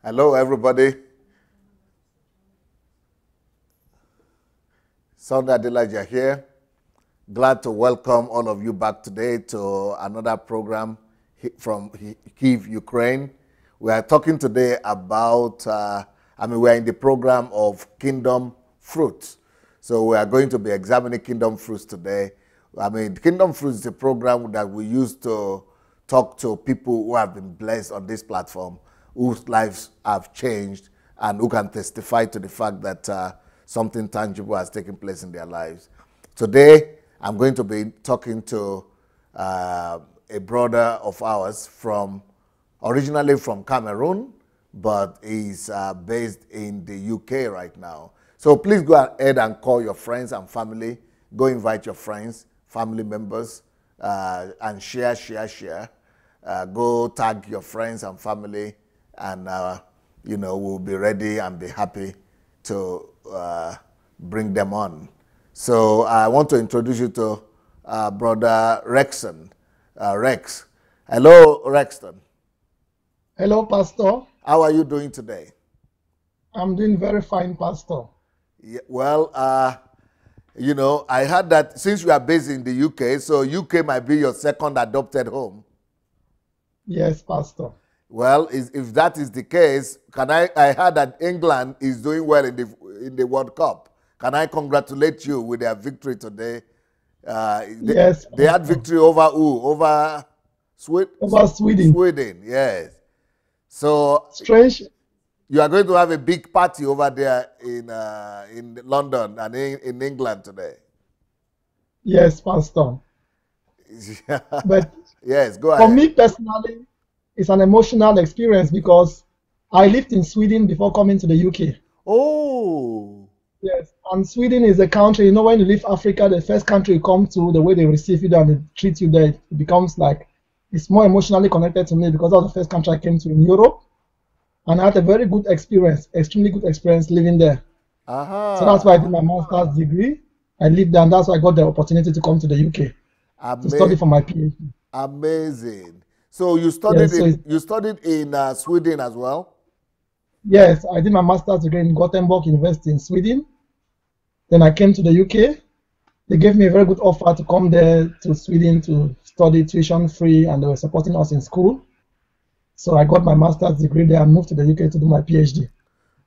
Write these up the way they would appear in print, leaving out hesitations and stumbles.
Hello, everybody. Sunday Adelaja here. Glad to welcome all of you back today to another program from Kyiv, Ukraine. We are talking today about, we're in the program of Kingdom Fruits. So we are going to be examining Kingdom Fruits today. Kingdom Fruits is a program that we use to talk to people who have been blessed on this platform, whose lives have changed, and who can testify to the fact that something tangible has taken place in their lives. Today, I'm going to be talking to a brother of ours originally from Cameroon, but he's based in the UK right now. So please go ahead and call your friends and family. Go invite your friends, family members, and share. Go tag your friends and family, and we'll be ready and be happy to bring them on. So I want to introduce you to Brother Rexon. Rex. Hello, Rexon. Hello, Pastor. How are you doing today? I'm doing very fine, Pastor. Yeah, well, I heard that since you are based in the UK, so UK might be your second adopted home. Yes, Pastor. Well, if that is the case, I heard that England is doing well in the World Cup. Can I congratulate you with their victory today? Yes. They had victory over who? Over Sweden? Over Sweden. Sweden, yes. So strange. You are going to have a big party over there in London and in England today. Yes, Pastor. But yes, go ahead. For me personally, it's an emotional experience because I lived in Sweden before coming to the UK. Oh. Yes, and Sweden is a country, when you leave Africa, the first country you come to, the way they receive you and they treat you there, it becomes like, it's more emotionally connected to me because that was the first country I came to in Europe. And I had a very good experience, extremely good experience living there. So that's why I did my master's degree. I lived there, and that's why I got the opportunity to come to the UK to study for my PhD. Amazing. So you studied in Sweden as well? Yes, I did my master's degree in Gothenburg University in Sweden. Then I came to the UK. They gave me a very good offer to come there to Sweden to study tuition free, and they were supporting us in school. So I got my master's degree there and moved to the UK to do my PhD.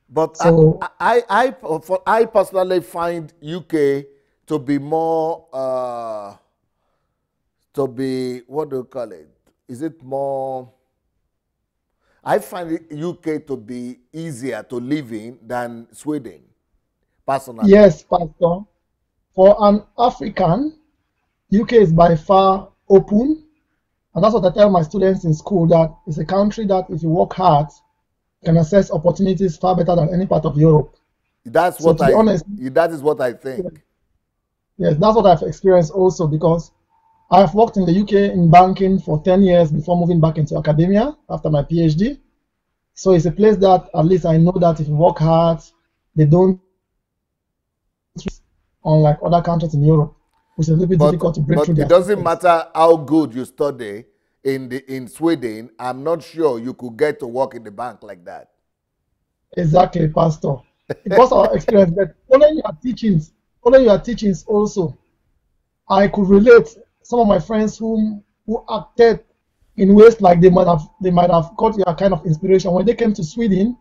But so, I personally find UK to be more, what do you call it? Is it more, I find UK to be easier to live in than Sweden, personally. Yes, Pastor. For an African, UK is by far open. And that's what I tell my students in school, that it's a country that if you work hard, you can access opportunities far better than any part of Europe. That is what I think. Yes, that's what I've experienced also, because I've worked in the UK in banking for 10 years before moving back into academia after my PhD. So it's a place that at least I know that if you work hard, they don't, unlike other countries in Europe, which is a little bit difficult to break through. But it doesn't matter how good you study in Sweden. I'm not sure you could get to work in the bank like that. Exactly, Pastor. It was our experience. But following your teachings also, I could relate some of my friends who acted in ways like they might have got your kind of inspiration. When they came to Sweden,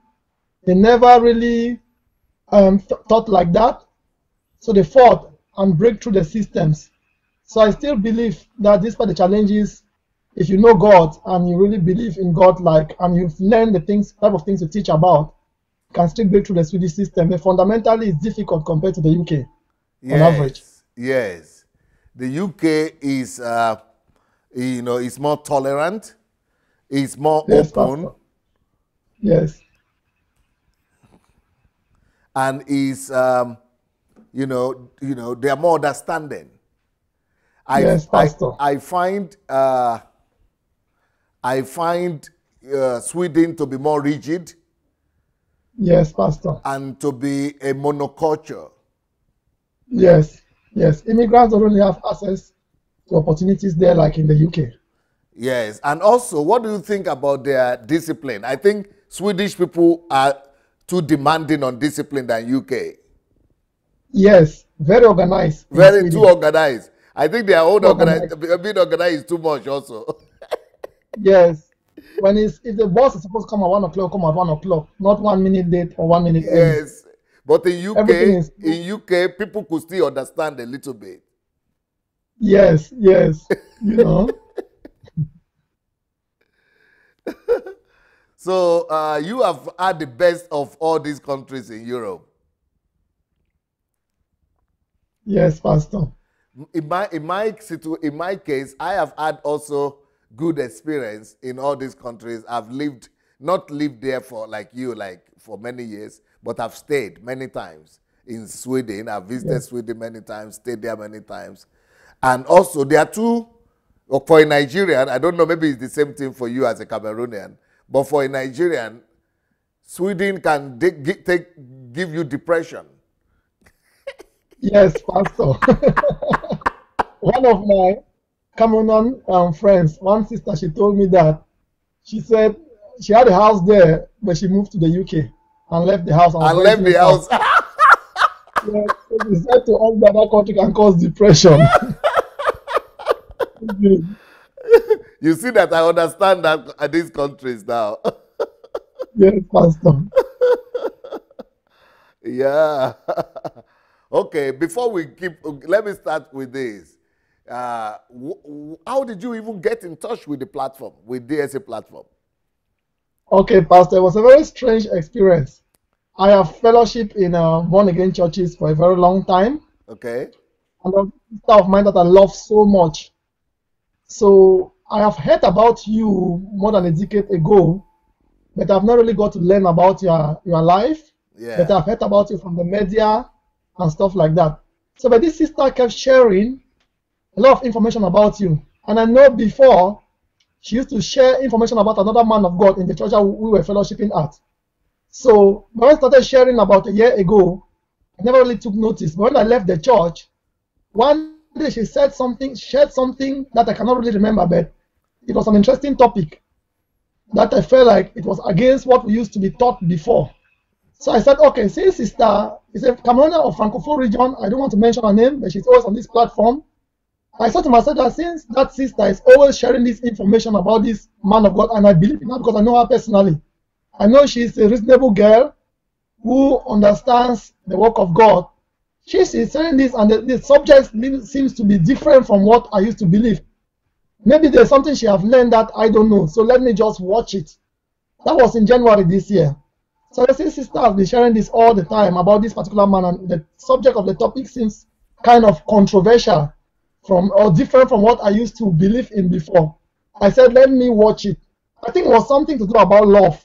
they never really thought like that. So they fought and break through the systems. So I still believe that despite the challenges, if you know God and you really believe in God, and you've learned the type of things you teach about, you can still break through the Swedish system. But fundamentally, it's difficult compared to the UK on average. Yes, the UK is, it's more tolerant, it's more open. Pastor. Yes. And is they are more understanding. Yes, Pastor. I find Sweden to be more rigid. Yes, Pastor. And to be a monoculture. Yes. Immigrants don't really have access to opportunities there like in the UK. Yes, and also, what do you think about their discipline? I think Swedish people are too demanding on discipline than UK. Yes, very organized. Very too organized. I think their own Organized. being organized is too much also. Yes. When if the boss is supposed to come at 1 o'clock, come at 1 o'clock, not 1 minute late or 1 minute early. Yes. But in Everything is UK, people could still understand a little bit. yes, yes. You know. So you have had the best of all these countries in Europe. Yes, Pastor. In my case, I have had also good experience in all these countries. I've not lived there for like you, like for many years, but I've stayed many times in Sweden. I've visited Yes. Sweden many times, stayed there many times. And also there are two, for a Nigerian, I don't know, maybe it's the same thing for you as a Cameroonian, but for a Nigerian, Sweden can give you depression. Yes, Pastor. One of my Cameroonian friends, one sister, she told me that she said she had a house there, but she moved to the UK and left the house. And left the house. Yes, so she said to us that country can cause depression. You see that I understand that at these countries now. Yes, Pastor. Yeah. Okay, before we let me start with this. How did you even get in touch with the platform, with DSA platform? Okay, Pastor, it was a very strange experience. I have fellowship in born again churches for a very long time. Okay. And a sister of mine that I love so much. So I have heard about you more than a decade ago, but I've not really got to learn about your life. Yeah. But I've heard about you from the media and stuff like that. So, but this sister kept sharing a lot of information about you. And I know before, she used to share information about another man of God in the church that we were fellowshipping at. So when I started sharing about a year ago, I never really took notice. But when I left the church, one day she shared something that I cannot really remember, but it was an interesting topic that I felt like it was against what we used to be taught before. So I said, okay, since sister is a Cameroonian of Francophone region, I don't want to mention her name, but she's always on this platform. I thought to myself that since that sister is always sharing this information about this man of God, and I believe in her because I know her personally. I know she's a reasonable girl who understands the work of God. She's saying this, and the subject seems to be different from what I used to believe. Maybe there's something she have learned that I don't know, so let me just watch it. That was in January this year. So the sister has been sharing this all the time about this particular man, and the subject of the topic seems kind of controversial or different from what I used to believe in before. I said, let me watch it. I think it was something to do about love.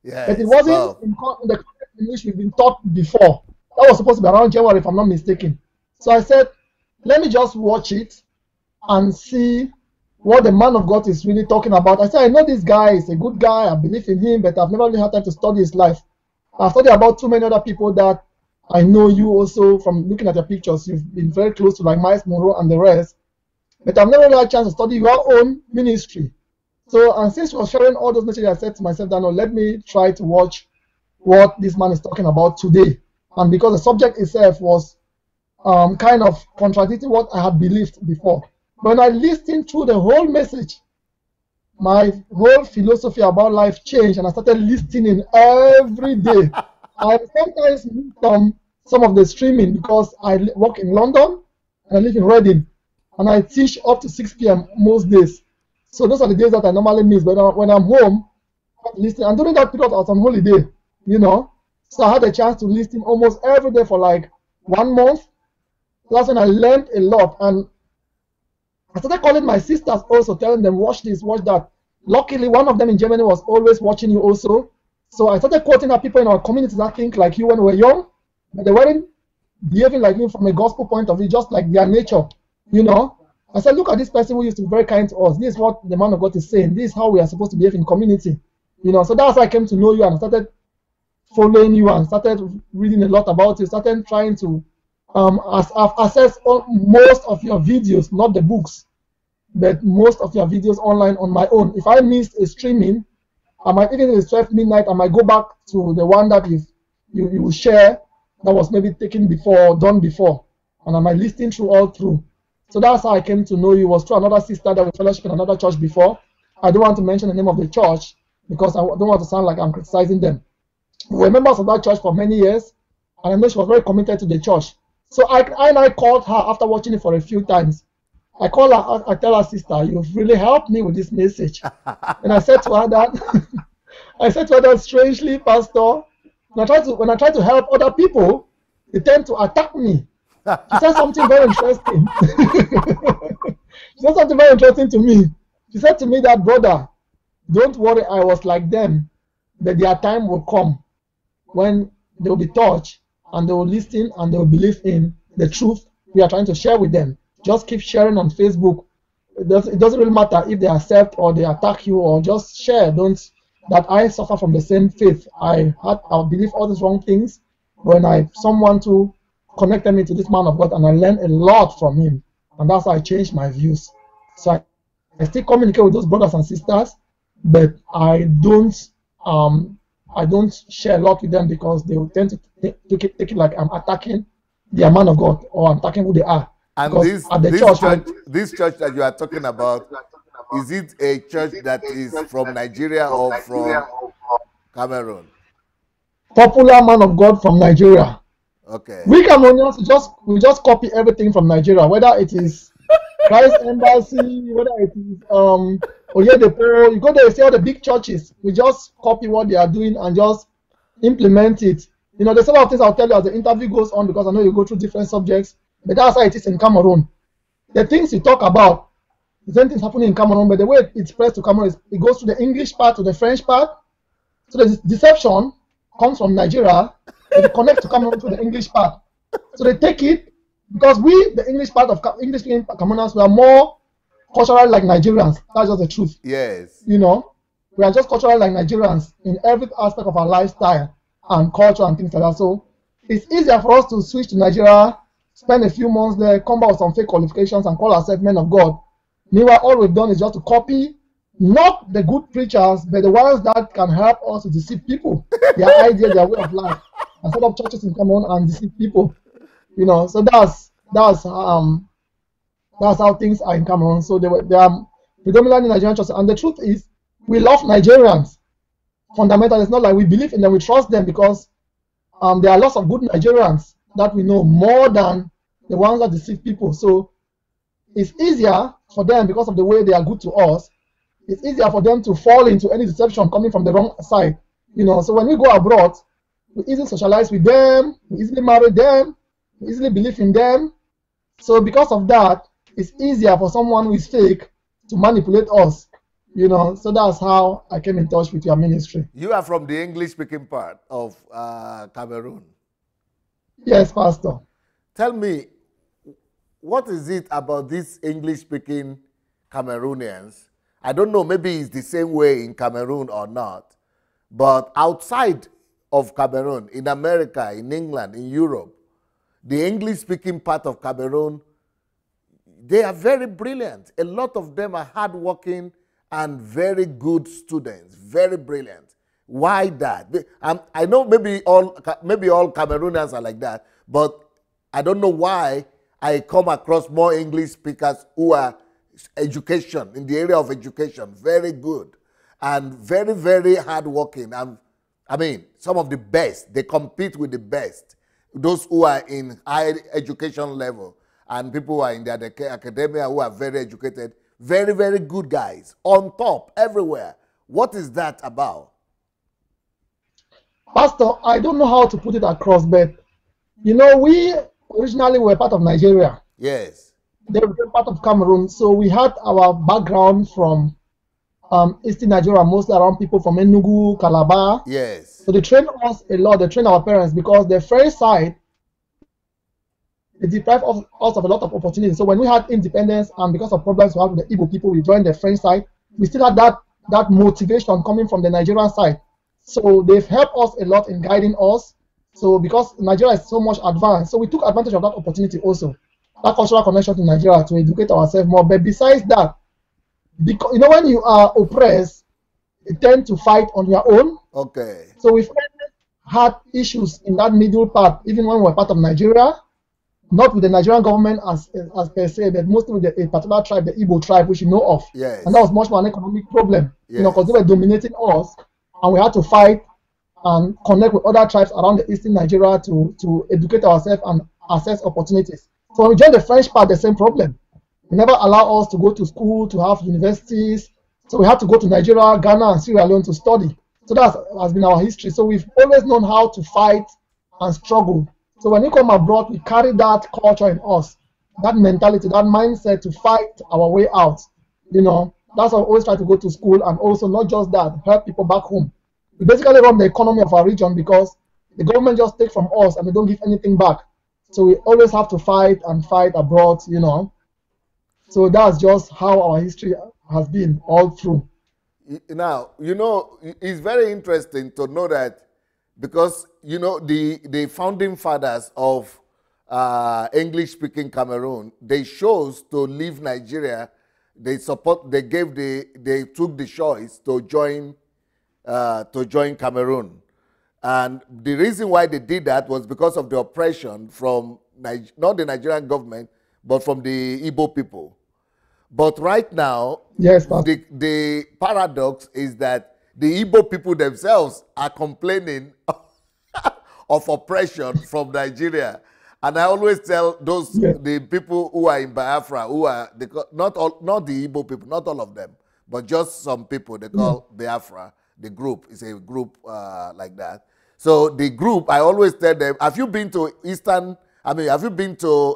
Yeah, but it wasn't in the context in which we've been taught before. That was supposed to be around January, if I'm not mistaken. So I said, let me just watch it and see what the man of God is really talking about. I said, I know this guy is a good guy. I believe in him, but I've never really had time to study his life. I've studied about too many other people that I know you also from looking at your pictures. You've been very close to like Miles Monroe and the rest. But I've never really had a chance to study your own ministry. So, and since you were sharing all those messages, I said to myself that, no, let me try to watch what this man is talking about today. And because the subject itself was kind of contradicting what I had believed before. When I listened through the whole message, my whole philosophy about life changed, and I started listening every day. I sometimes miss some of the streaming because I work in London and I live in Reading, and I teach up to 6 p.m. most days. So those are the days that I normally miss. But when I'm home, I listen. And during that period, I was on holiday, you know. So I had a chance to listen almost every day for like 1 month. That's when I learned a lot. And I started calling my sisters also, telling them, watch this, watch that. Luckily, one of them in Germany was always watching you also. So I started quoting out people in our communities that think like you when we were young, but they weren't behaving like you from a gospel point of view, just like their nature, you know. I said, look at this person who used to be very kind to us. This is what the man of God is saying. This is how we are supposed to behave in community, you know. So that's how I came to know you and started following you and started reading a lot about you, started trying to access most of your videos, not the books, but most of your videos online on my own. If I missed a streaming, I might, even if it's 12 midnight, I might go back to the one that is you will share, that was maybe taken before, done before, and I might listen through all through. So that's how I came to know you. Was through another sister that we fellowship in another church before. I don't want to mention the name of the church because I don't want to sound like I'm criticizing them. We were members of that church for many years, and I know she was very committed to the church. So I called her after watching it for a few times. I call her, I tell her, sister, you've really helped me with this message. And I said to her that, strangely, Pastor, when I try to help other people, they tend to attack me. She said something very interesting. She said something very interesting to me. She said to me that, brother, don't worry, I was like them, but their time will come when they will be touched and they will listen and they will believe in the truth we are trying to share with them. Just keep sharing on Facebook. It doesn't really matter if they accept or they attack you, or just share. That I suffer from the same faith. I believe all these wrong things. When someone to connected me to this man of God, and I learned a lot from him, and that's how I changed my views. So I still communicate with those brothers and sisters, but I don't share a lot with them because they will tend to take it like I'm attacking their man of God, or I'm attacking who they are. And this church that you are talking about, is it a church that is from Nigeria or from Cameroon? Popular man of God from Nigeria. Okay. We Cameroonians, we just copy everything from Nigeria, whether it is Christ Embassy, whether it is Oyedepo. You go there, you see all the big churches. We just copy what they are doing and just implement it. You know, there's a lot of things I'll tell you as the interview goes on, because I know you go through different subjects, but that's how it is in Cameroon. The things you talk about, the same things happening in Cameroon, but the way it's spread to Cameroon is it goes to the English part, to the French part. So the deception comes from Nigeria, it connects to Cameroon to the English part. So they take it, because we, the English part of English-speaking Cameroonians, we are more cultural like Nigerians. That's just the truth. Yes. You know, we are just cultural like Nigerians in every aspect of our lifestyle and culture and things like that. So it's easier for us to switch to Nigeria, spend a few months there, come back with some fake qualifications and call ourselves men of God. Meanwhile, all we've done is just to copy, not the good preachers, but the ones that can help us to deceive people, their idea, their way of life, and set up churches in Cameroon and deceive people. You know, so that's how things are in Cameroon. So they are predominantly Nigerian churches, and the truth is, we love Nigerians. Fundamentally, it's not like we believe in them, we trust them, because there are lots of good Nigerians that we know more than the ones that deceive people. So it's easier for them, because of the way they are good to us, it's easier for them to fall into any deception coming from the wrong side. You know, so when we go abroad, we easily socialize with them, we easily marry them, we easily believe in them. So because of that, it's easier for someone who is fake to manipulate us. You know, so that's how I came in touch with your ministry. You are from the English-speaking part of Cameroon. Yes, Pastor. Tell me, what is it about these English-speaking Cameroonians? I don't know, maybe it's the same way in Cameroon or not, but outside of Cameroon, in America, in England, in Europe, the English-speaking part of Cameroon, they are very brilliant. A lot of them are hardworking and very good students, very brilliant. Why that? I know maybe all Cameroonians are like that, but I don't know why I come across more English speakers who are education, in the area of education, very good and very, very hardworking. And I mean, some of the best, they compete with the best. Those who are in high education level and people who are in the academia who are very educated, very, very good guys, on top, everywhere. What is that about? Pastor, I don't know how to put it across, but you know, we originally were part of Nigeria. Yes. They were part of Cameroon, so we had our background from Eastern Nigeria, mostly around people from Enugu, Calabar. Yes. So they trained us a lot, they trained our parents, because the French side, they deprived us of a lot of opportunities. So when we had independence and because of problems we had with the Igbo people, we joined the French side. We still had that motivation coming from the Nigerian side. So they've helped us a lot in guiding us. So because Nigeria is so much advanced, so we took advantage of that opportunity also. That cultural connection to Nigeria to educate ourselves more. But besides that, because you know, when you are oppressed, they tend to fight on their own. Okay. So we've had issues in that middle part, even when we're part of Nigeria, not with the Nigerian government as per se, but mostly with a particular tribe, the Igbo tribe, which you know of. Yes. And that was much more an economic problem, Yes. because they were dominating us, and we had to fight and connect with other tribes around the eastern Nigeria to educate ourselves and access opportunities. So when we joined the French part, the same problem. They never allow us to go to school, to have universities. So we had to go to Nigeria, Ghana, and Sierra Leone to study. So that has been our history. So we've always known how to fight and struggle. So when we come abroad, we carry that culture in us, that mentality, that mindset to fight our way out. You know, that's why we always try to go to school, and also not just that, help people back home. We basically run the economy of our region because the government just take from us and they don't give anything back. So we always have to fight and fight abroad, you know. So that's just how our history has been all through. Now, you know, it's very interesting to know that, because, you know, the founding fathers of English-speaking Cameroon, they chose to leave Nigeria. They took the choice to join Cameroon. And the reason why they did that was because of the oppression from, not the Nigerian government, but from the Igbo people. But right now, yes, the paradox is that the Igbo people themselves are complaining of oppression from Nigeria. And I always tell those, the people who are in Biafra, who are, not the Igbo people, not all of them, but just some people, they call Biafra, the group, is a group like that. So the group, I always tell them, have you been to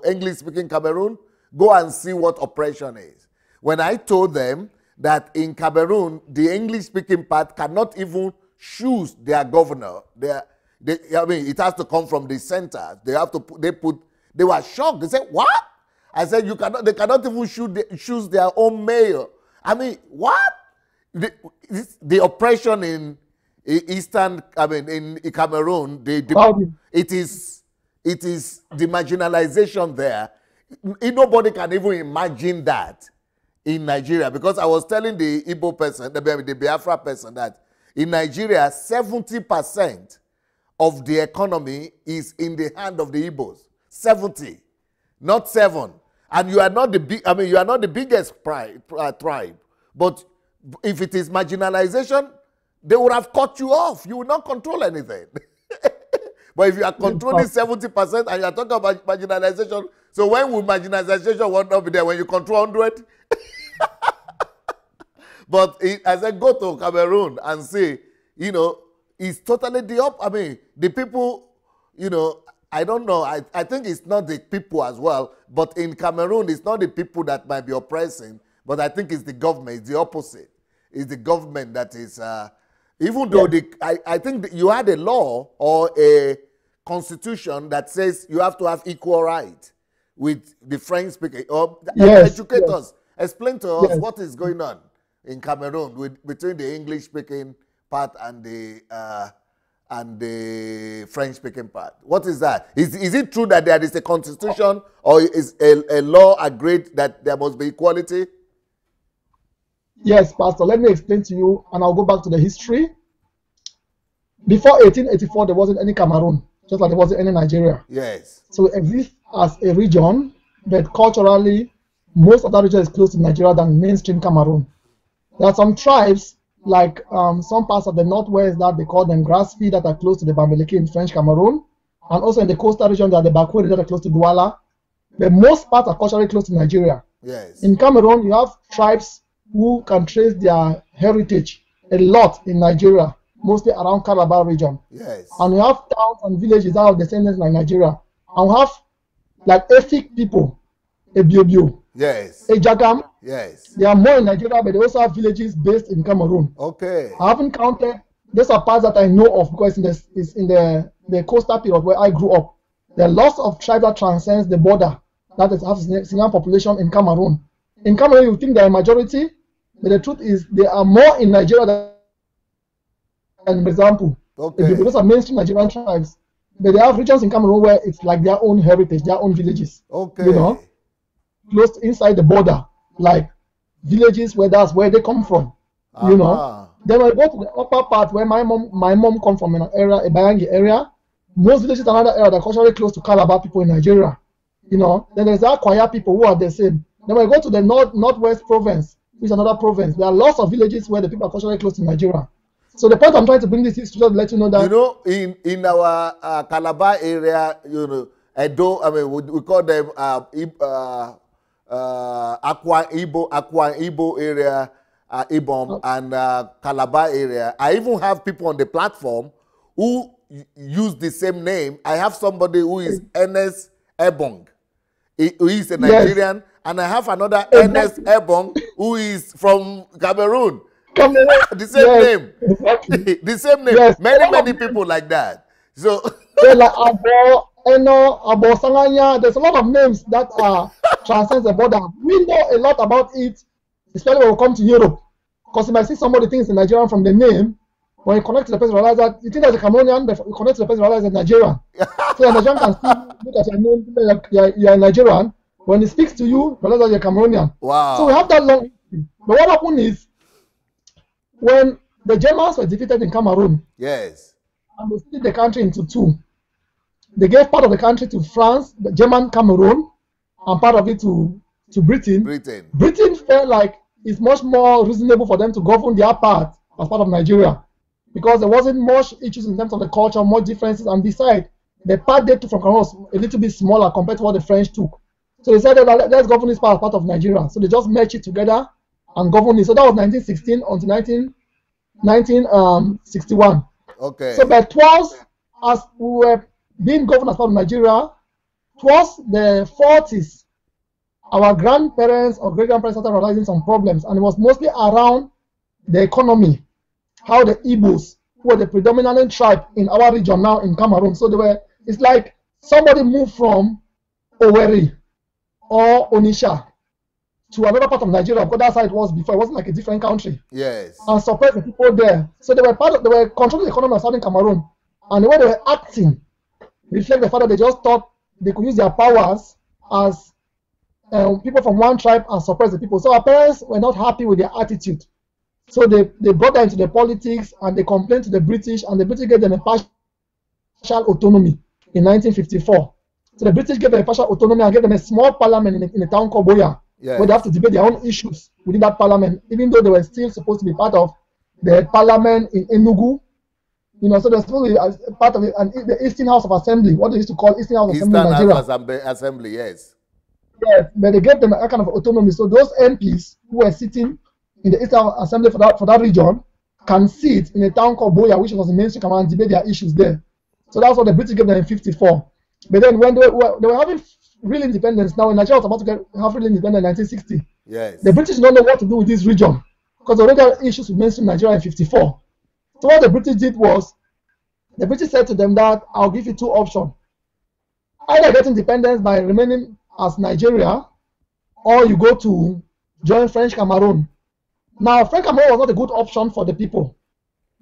English-speaking Cameroon? Go and see what oppression is. When I told them that in Cameroon, the English-speaking part cannot even choose their governor. It has to come from the center. They were shocked. They said, what? I said, they cannot even choose their own mayor. I mean, what? The oppression in in Cameroon, it is the marginalization there. Nobody can even imagine that in Nigeria, because I was telling the Igbo person, the Biafra person, that in Nigeria, 70% of the economy is in the hand of the Igbos. 70, not 7. And you are not the biggest tribe. But if it is marginalization, they would have cut you off. You will not control anything. But if you are controlling 70% and you are talking about marginalization, so when will marginalization will not be there? When you control 100? But as I go to Cameroon and see, you know, it's totally the opposite. I mean, the people, you know, I don't know. I think it's not the people as well. But in Cameroon, it's not the people that might be oppressing, but I think it's the government. It's the opposite. It's the government that is, even though I think you had a law or a constitution that says you have to have equal right with the French speaking. Or educators, explain to us what is going on in Cameroon between the English speaking part and the French speaking part. What is that? Is it true that there is a constitution, or is a law agreed that there must be equality? Yes, Pastor, let me explain to you, and I'll go back to the history. Before 1884, there wasn't any Cameroon, just like there wasn't any Nigeria. Yes. So it exists as a region, but culturally, most of that region is close to Nigeria than mainstream Cameroon. There are some tribes, like some parts of the northwest that they call them Grasfi, that are close to the Bamileke in French Cameroon, and also in the coastal region there are the Bakweri that are close to Douala. But most parts are culturally close to Nigeria. Yes. In Cameroon, you have tribes who can trace their heritage a lot in Nigeria, mostly around Calabar region. Yes. And we have towns and villages that have descendants like Nigeria. And we have like Efik people, Ebiobio, yes, Ejagam. Yes. They are more in Nigeria, but they also have villages based in Cameroon. Okay. I haven't counted. Those are parts that I know of because it's in the coastal period where I grew up. There are lots of tribes that transcends the border that have significant population in Cameroon. In Cameroon, you think they are a majority, but the truth is they are more in Nigeria than, for example, those are mainstream Nigerian tribes. But they have regions in Cameroon where it's like their own heritage, their own villages. Okay. You know, close inside the border, like villages where that's where they come from. You know, Then when we go to the upper part where my mom come from, an area, a Bayangi area. Most villages are another area that are culturally close to Calabar people in Nigeria. Then there's the Akwaya people who are the same. Then when we go to the northwest province, which is another province, there are lots of villages where the people are culturally close to Nigeria. So the point I'm trying to bring this is to just let you know that in our Calabar area, Edo, I mean we call them Akwa Ibo area, Ibom and Calabar area. I even have people on the platform who use the same name. I have somebody who is Ernest Ebong, who is a Nigerian, and I have another Ernest Ebong who is from Cameroon. The same name. Exactly. The same name. Yes. Many people like that. So like Abo, Eno, Abo Sanganya, there's a lot of names that transcend the border. We know a lot about it, especially when we come to Europe. Because you might see somebody thinks a Nigerian from the name. When you connect to the person, realize that you think that's a Cameroonian, but you connect to the person, realize it's Nigerian. So a Nigerian can still look at your name, you're a Nigerian. When he speaks to you, realize that you're Cameroonian. Wow. So we have that long history. But what happened is, when the Germans were defeated in Cameroon, yes, and they split the country into two, they gave part of the country to France, the German Cameroon, and part of it to Britain. Britain felt like it's much more reasonable for them to govern their part as part of Nigeria, because there wasn't much issues in terms of the culture, more differences, and besides, the part they took from Cameroon was a little bit smaller compared to what the French took. So they said, let's govern this part as part of Nigeria. So they just merged it together and govern it. So that was 1916 until 1961. Okay. So but towards, as we were being governed as part of Nigeria, towards the 40s, our grandparents or great-grandparents started realizing some problems, and it was mostly around the economy, how the Igbos, who were the predominant tribe in our region now in Cameroon. So it's like somebody moved from Owerri or Onitsha to another part of Nigeria, because that's how it was before. It wasn't like a different country. Yes. And suppress the people there. So they were controlling the economy of Southern Cameroon. And the way they were acting reflect the fact that they just thought they could use their powers as people from one tribe and suppress the people. So our parents were not happy with their attitude. So they brought them into the politics, and they complained to the British, and the British gave them a partial autonomy in 1954. So the British gave them a partial autonomy and gave them a small parliament in a town called Boya. Yes. Where they have to debate their own issues within that parliament, even though they were still supposed to be part of the parliament in Enugu. So they're supposed to be part of it, and the Eastern House of Assembly, what they used to call Eastern House of Assembly in Nigeria. Assembly, yes. Yes, but they gave them a kind of autonomy. So those MPs who were sitting in the Eastern House Assembly for that region can sit in a town called Boya, which was in mainstream Cameroon, and debate their issues there. So that's what the British gave them in 1954. But then when they were having real independence, now in Nigeria was about to have real independence in 1960. Yes. The British don't know what to do with this region, because they already had issues with mainstream Nigeria in 1954. So what the British did was, the British said to them that I'll give you two options. Either get independence by remaining as Nigeria, or you go to join French Cameroon. Now, French Cameroon was not a good option for the people.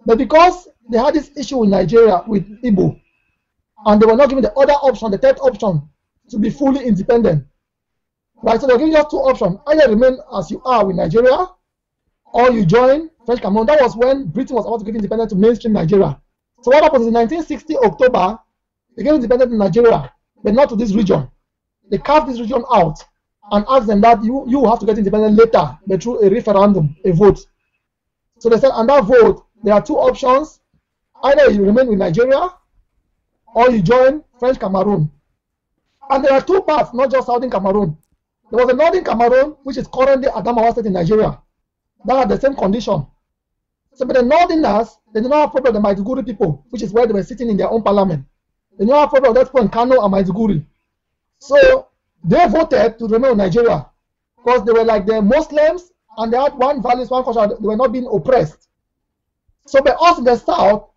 But because they had this issue with Nigeria, with Igbo, and they were not given the other option, the third option, to be fully independent. Right, so they're giving us two options. Either remain as you are with Nigeria, or you join French Cameroon. That was when Britain was about to give independence to mainstream Nigeria. So what happens in 1960 October, they gave independence to Nigeria, but not to this region. They carved this region out and asked them that you have to get independent later, but through a referendum, a vote. So they said, on that vote, there are two options. Either you remain with Nigeria, or you join French Cameroon. And there are two parts, not just Southern Cameroon. There was a Northern Cameroon, which is currently Adamawa State in Nigeria. That had the same condition. So, but the Northerners, they did not have problem with the Maiduguri people, which is where they were sitting in their own parliament. They did not have problem with that point, Kano and Maiduguri. So, they voted to remain in Nigeria, because they were like the Muslims, and they had one values, one culture, they were not being oppressed. So, by us in the South,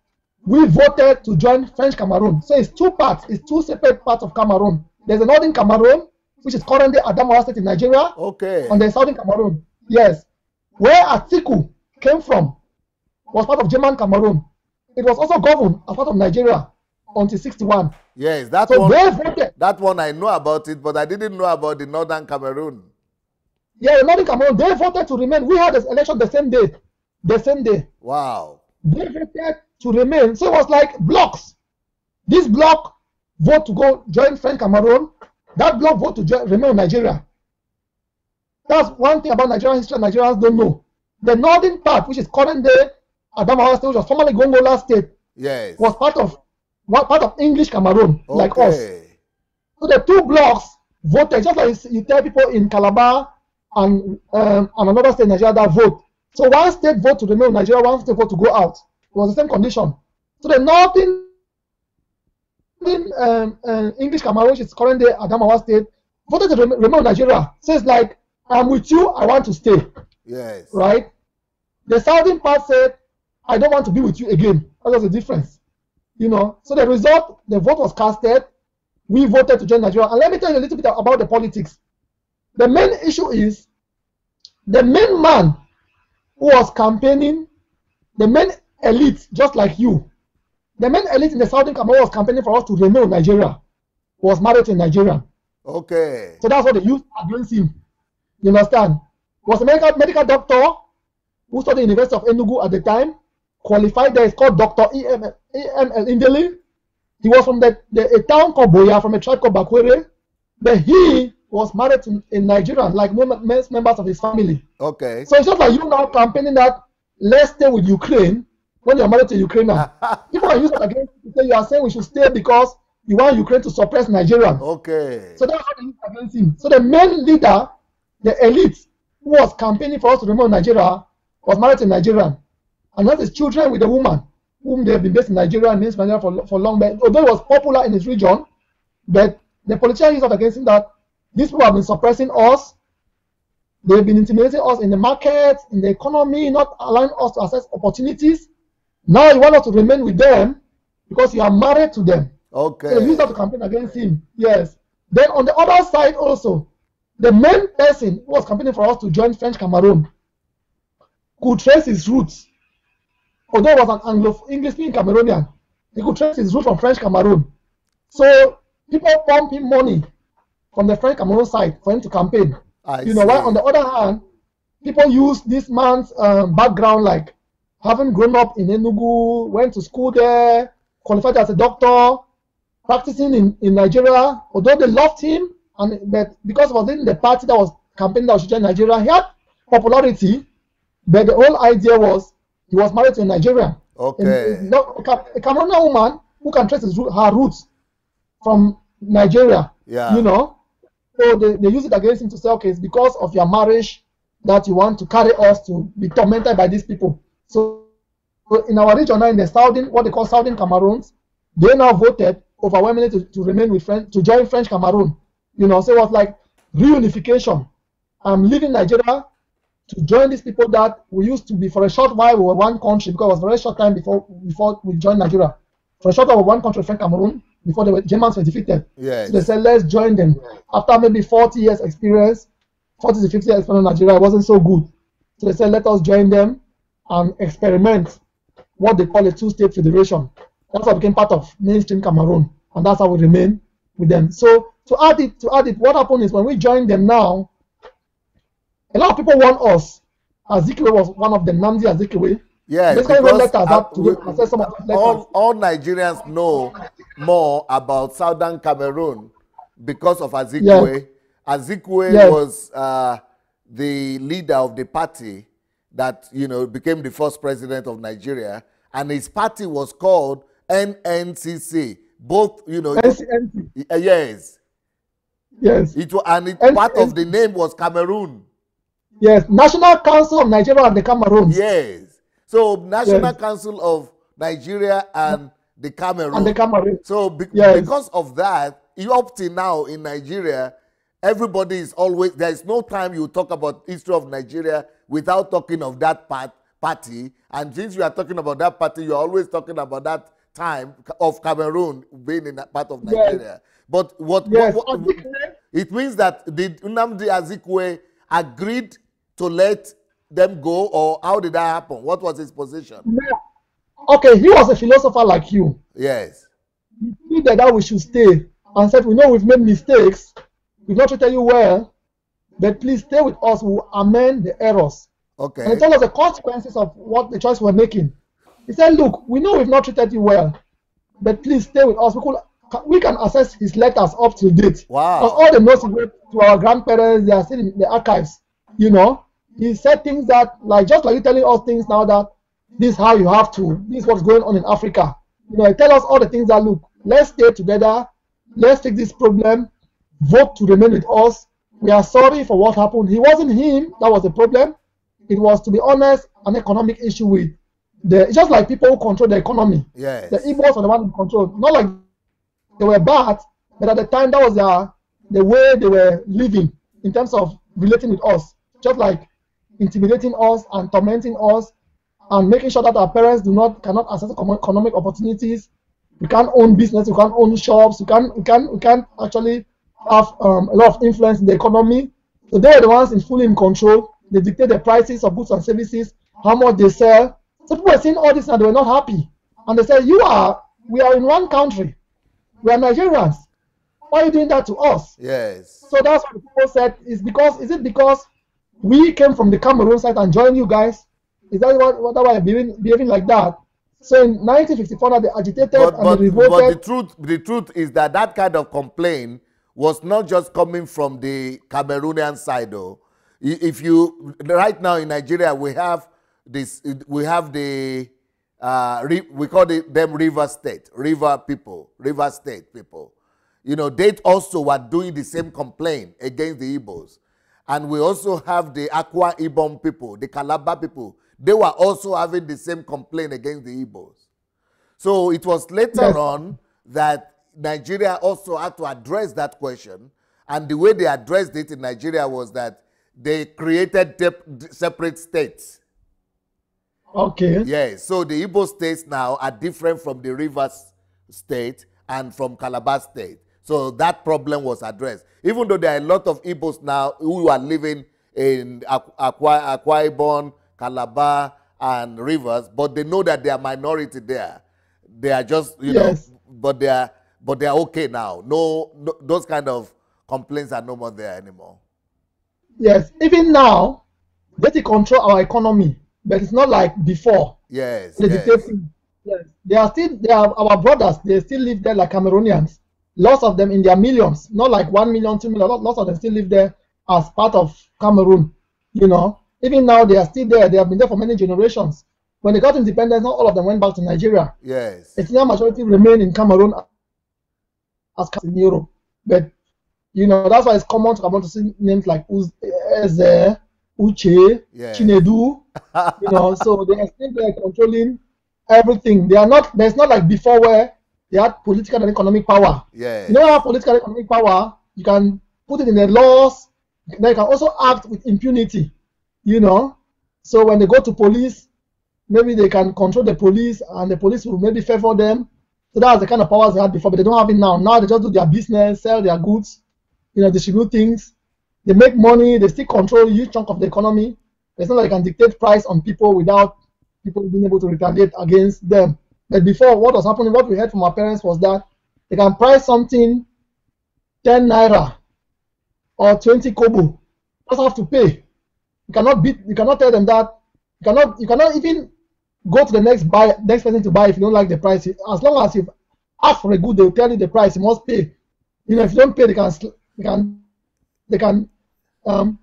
we voted to join French Cameroon. So, it's two parts, it's two separate parts of Cameroon. There's a Northern Cameroon, which is currently Adamawa State in Nigeria. Okay. And there's Southern Cameroon. Yes. Where Atiku came from was part of German Cameroon. It was also governed as part of Nigeria until 61. Yes, that so one. They voted. That one I know about it, but I didn't know about the Northern Cameroon. Yeah, the Northern Cameroon, they voted to remain. We had this election the same day. the same day. Wow. They voted to remain. So it was like blocks. This block vote to go join French Cameroon. That block vote to remain in Nigeria. That's one thing about Nigerian history Nigerians don't know. The northern part, which is current day Adamawa State, which was formerly Gongola State, yes, was part of English Cameroon, okay, like us. So the two blocks voted, just like you tell people in Calabar and another state in Nigeria that vote. So one state vote to remain in Nigeria, one state vote to go out. It was the same condition. So the northern English Cameroon, which is current day Adamawa State, voted to remain in Nigeria. So it's like, I'm with you, I want to stay. Yes. Right? The southern part said, I don't want to be with you again. That was the difference. You know, so the result, the vote was casted. We voted to join Nigeria. And let me tell you a little bit about the politics. The main issue is the main man who was campaigning, the main elite, just like you, the main elite in the southern Cameroon was campaigning for us to remain in Nigeria, was married to a Nigerian. Okay. So that's what they used against him. You understand? Was a medical doctor who studied at the University of Enugu at the time, qualified there. It's called Dr. EML Indeli. He was from a town called Boya, from a tribe called Bakwere. But he was married to a Nigerian, like most members of his family. Okay. So it's just like you now campaigning that, let's stay with Ukraine, when you're married to Ukraine now. People are using it against you, say you are saying we should stay because you want Ukraine to suppress Nigerians. Okay. So that's how they use against him. So the main leader, the elite, who was campaigning for us to remain in Nigeria, was married to a Nigerian. And has his children with a woman, whom they have been based in Nigeria and based in Nigeria for long. But although he was popular in his region, but the politicians used it against him that these people have been suppressing us. They've been intimidating us in the market, in the economy, not allowing us to access opportunities. Now you want us to remain with them because you are married to them. Okay. So they used that to campaign against him. Yes. Then on the other side also, the main person who was campaigning for us to join French Cameroon could trace his roots. Although he was an Anglo-English-speaking Cameroonian, he could trace his roots from French Cameroon. So people pump him money from the French Cameroon side for him to campaign. While on the other hand, people use this man's background, like having grown up in Enugu, went to school there, qualified as a doctor, practicing in Nigeria. Although they loved him, but because he was in the party that was campaigning that should join Nigeria, he had popularity. But the whole idea was he was married to a Nigerian. Okay. A Cameroonian woman who can trace her roots from Nigeria. Yeah. You know, so they use it against him to say, okay, it's because of your marriage that you want to carry us to be tormented by these people. So in our region now, in the southern, what they call southern Cameroons, they now voted overwhelmingly to remain with to join French Cameroon. You know, so it was like reunification. I'm leaving Nigeria to join these people that we used to be. For a short while we were one country, because it was a very short time before we joined Nigeria. For a short while we were one country, French Cameroon, before the Germans were defeated. Yes. So they said, let's join them. After maybe 40 years experience, 40 to 50 years experience in Nigeria, it wasn't so good. So they said, let us join them and experiment what they call a two-state federation. That's what became part of mainstream Cameroon, and that's how we remain with them. So to add it, what happened is when we joined them now, a lot of people want us. Azikiwe was one of them, Namdi Azikiwe. Yeah, because all Nigerians know more about Southern Cameroon because of Azikiwe. Yes. Azikiwe Yes. was the leader of the party that became the first president of Nigeria, and his party was called NNCC. Both, NCNC. Yes. Yes. Part of the name was Cameroon. Yes, National Council of Nigeria and the Cameroon. Yes. So National Council of Nigeria and the Cameroon. And the Cameroon. So because of that, up till now in Nigeria, everybody is always, there is no time you talk about history of Nigeria without talking of that party. And since you are talking about that party, you are always talking about that time of Cameroon being in that part of Nigeria. But it means that did Nnamdi Azikiwe agreed to let them go, or how did that happen? What was his position? Okay, he was a philosopher like you. Yes. He said that we should stay and said, we know we've made mistakes, we've not treated you well, but please stay with us, we'll amend the errors. And he Okay. told us the consequences of what the choice we're making. He said, look, we know we've not treated you well, but please stay with us. We can access his letters up to date. Because Wow. all the notes he wrote to our grandparents, they are still in the archives. You know, he said things that, like, just like you telling us things now that this is how you have to, this is what's going on in Africa. You know, he tell us all the things that, look, let's stay together, let's fix this problem, vote to remain with us. We are sorry for what happened. He wasn't him that was the problem. It was, to be honest, an economic issue with it's just like people who control the economy. The Yes. Igbos are the one who control. Not like they were bad, but at the time that was the way they were living in terms of relating with us. Just like intimidating us and tormenting us and making sure that our parents cannot access economic opportunities. We can't own business, we can't own shops, we can't actually have a lot of influence in the economy. So they are the ones fully in control. They dictate the prices of goods and services, how much they sell. So people were seeing all this and they were not happy. And they said, we are in one country. We are Nigerians. Why are you doing that to us? Yes. So that's what the people said. Is it because we came from the Cameroon side and joined you guys? Is that why you're behaving like that? So in 1954, they agitated and they revolted. The truth is that that kind of complaint was not just coming from the Cameroonian side, though. If you right now in Nigeria, we have this. We have the we call them river state, river state people. You know, they also were doing the same complaint against the Igbos. And we also have the Akwa Ibom people, the Calabar people. They were also having the same complaint against the Igbos. So it was later on that Nigeria also had to address that question. And the way they addressed it in Nigeria was that they created separate states. Okay. Yes, so the Igbo states now are different from the Rivers state and from Calabar state. So that problem was addressed. Even though there are a lot of Igbos now who are living in Akwa Ibom, Calabar, and Rivers, but they know that they are minority there. They are just, you know, but they are okay now. No, those kind of complaints are no more there anymore. Yes, even now, they control our economy, but it's not like before. Yes, yes. They are our brothers. They still live there like Cameroonians. Lots of them in their millions, not like 1 million, 2 million. Lots of them still live there as part of Cameroon. You know, even now they are still there. They have been there for many generations. When they got independence, not all of them went back to Nigeria. Yes. A senior majority remain in Cameroon as in Europe. But you know, that's why it's common to see names like Eze, Uche, Chinedu. You know, so they are still there controlling everything. They are not. There's not like before where they had political and economic power. Yeah. You know, have political and economic power. You can put it in the laws. They can also act with impunity. You know, so when they go to police, maybe they can control the police, and the police will maybe favor them. So that's the kind of powers they had before, but they don't have it now. Now they just do their business, sell their goods, you know, distribute things. They make money. They still control a huge chunk of the economy. It's not like they can dictate price on people without people being able to retaliate against them. But before, what was happening, what we heard from our parents was that they can price something 10 naira or 20 kobo. Just have to pay. You cannot tell them that. You cannot even go to the next person to buy if you don't like the price. As long as you ask for a good, they'll tell you the price. You must pay. You know, if you don't pay, they can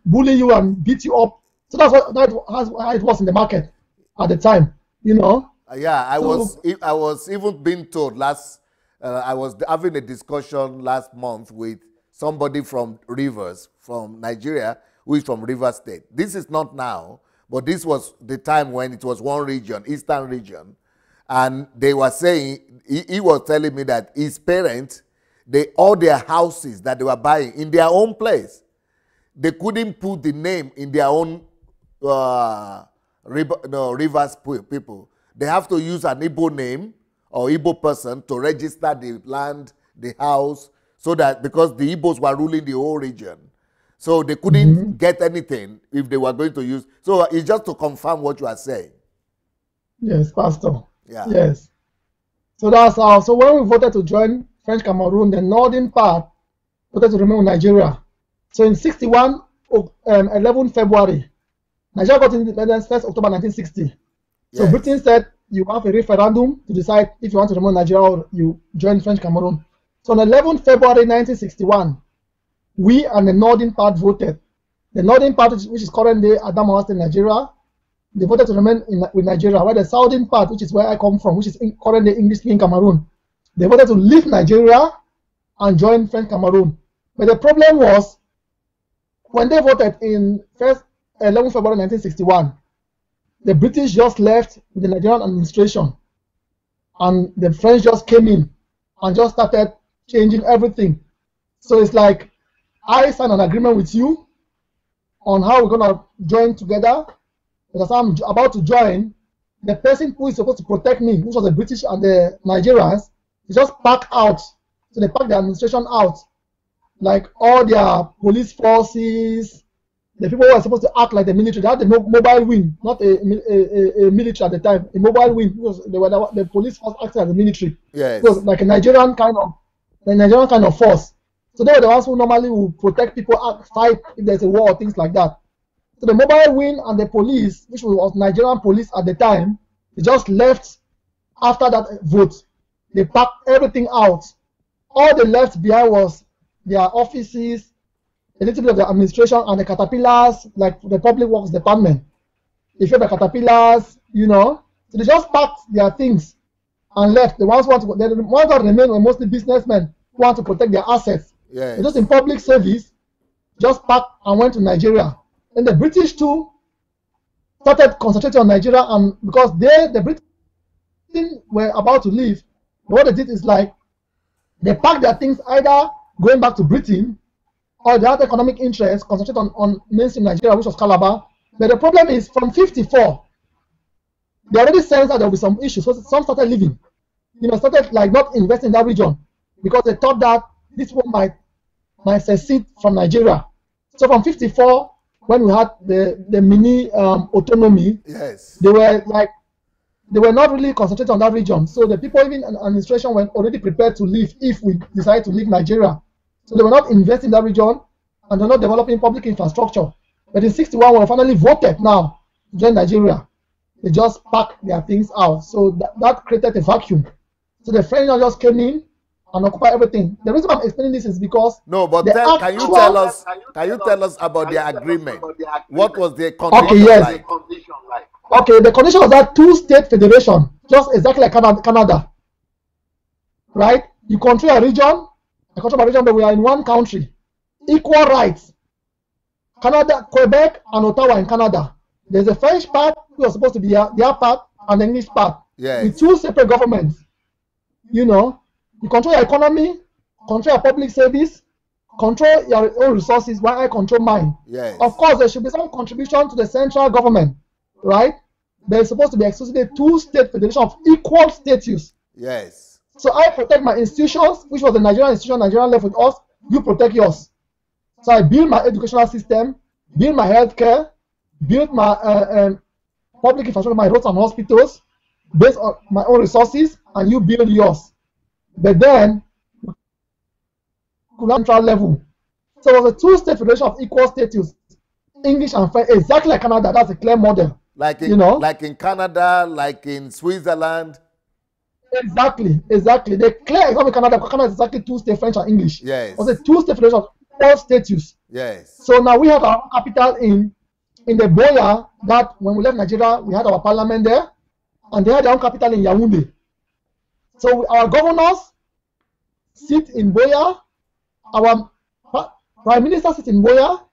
bully you and beat you up. So that's how it was in the market at the time. You know. Yeah, I was even being told I was having a discussion last month with somebody from Rivers, from Nigeria, who is from Rivers State. This is not now, but this was the time when it was one region, Eastern region. And they were saying, he was telling me that his parents, all their houses that they were buying in their own place, they couldn't put the name in their own Rivers people. They have to use an Igbo name or Igbo person to register the land, the house, so that because the Igbos were ruling the whole region. So they couldn't get anything if they were going to use. So it's just to confirm what you are saying. Yes, Pastor. Yeah. Yes. So that's how. So when we voted to join French Cameroon, the northern part voted to remain with Nigeria. So in 61, 11 February, Nigeria got independence 1st October 1960. So Yes. Britain said you have a referendum to decide if you want to remain Nigeria or you join French Cameroon. So on 11 February 1961, we and the northern part voted. The northern part, which is currently Adamawa State, Nigeria, they voted to remain with Nigeria, while the southern part, which is where I come from, which is currently English-speaking Cameroon, they voted to leave Nigeria and join French Cameroon. But the problem was, when they voted in 11 February 1961, the British just left with the Nigerian administration, and the French just came in and just started changing everything. So it's like, I signed an agreement with you on how we're going to join together. Because I'm about to join, the person who is supposed to protect me, which was the British and the Nigerians, they just pack out. So they pack the administration out. Like all their police forces, the people who are supposed to act like the military, they had the mobile wing, not a military at the time, a mobile wing, because they were the police force acting as the military. Yes. It was like a Nigerian kind of force. So they were the ones who normally will protect people, fight if there's a war or things like that. So the mobile wing and the police, which was Nigerian police at the time, they just left after that vote. They packed everything out. All they left behind was their offices, a little bit of the administration, and the caterpillars, like the public works department. If you have the caterpillars, so they just packed their things and left. The ones that remain were mostly businessmen who want to protect their assets. Yes. They're just in public service, just packed and went to Nigeria. And the British too started concentrating on Nigeria, and because the British were about to leave, what they did is like they packed their things either going back to Britain or they had economic interest, concentrate on mainstream Nigeria, which was Calabar. But the problem is from 54, they already sensed that there will be some issues. So some started leaving, started like not investing in that region because they thought that this one might secede from Nigeria. So from 54, when we had the mini autonomy, yes, they were not really concentrated on that region. So the people even in administration were already prepared to leave if we decide to leave Nigeria. So they were not investing in that region and they're not developing public infrastructure. But in 61, when we finally voted now to join Nigeria, they just packed their things out. So that created a vacuum. So the French just came in and occupy everything. The reason I'm explaining this is because can you tell us about the agreement? What was the condition okay, yes. like? Okay, the condition was that two-state federation, just exactly like Canada, right? You control a region, I control my region, but we are in one country. Equal rights. Canada, Quebec, and Ottawa in Canada. There's a French part, who was supposed to be their part, and the English part. Yes. With two separate governments. You control your economy, control your public service, control your own resources, while I control mine. Yes. Of course, there should be some contribution to the central government, right? There's supposed to be exclusively two-state federation of equal status. Yes. So I protect my institutions, which was the Nigerian institution, Nigerian left with us, you protect yours. So I build my educational system, build my healthcare, build my public infrastructure, my roads and hospitals, based on my own resources, and you build yours. But then, central level. So it was a two-state federation of equal status, English and French, exactly like Canada. That's a clear model. Like in Canada, like in Switzerland. Exactly. The clear example in Canada, because Canada is exactly two-state French and English. Yes. It was a two-state federation of equal status. Yes. So now we have our capital in the Boya, that when we left Nigeria, we had our parliament there, and they had their own capital in Yaoundé. So our governors sit in Boya, our prime minister sits in Boya,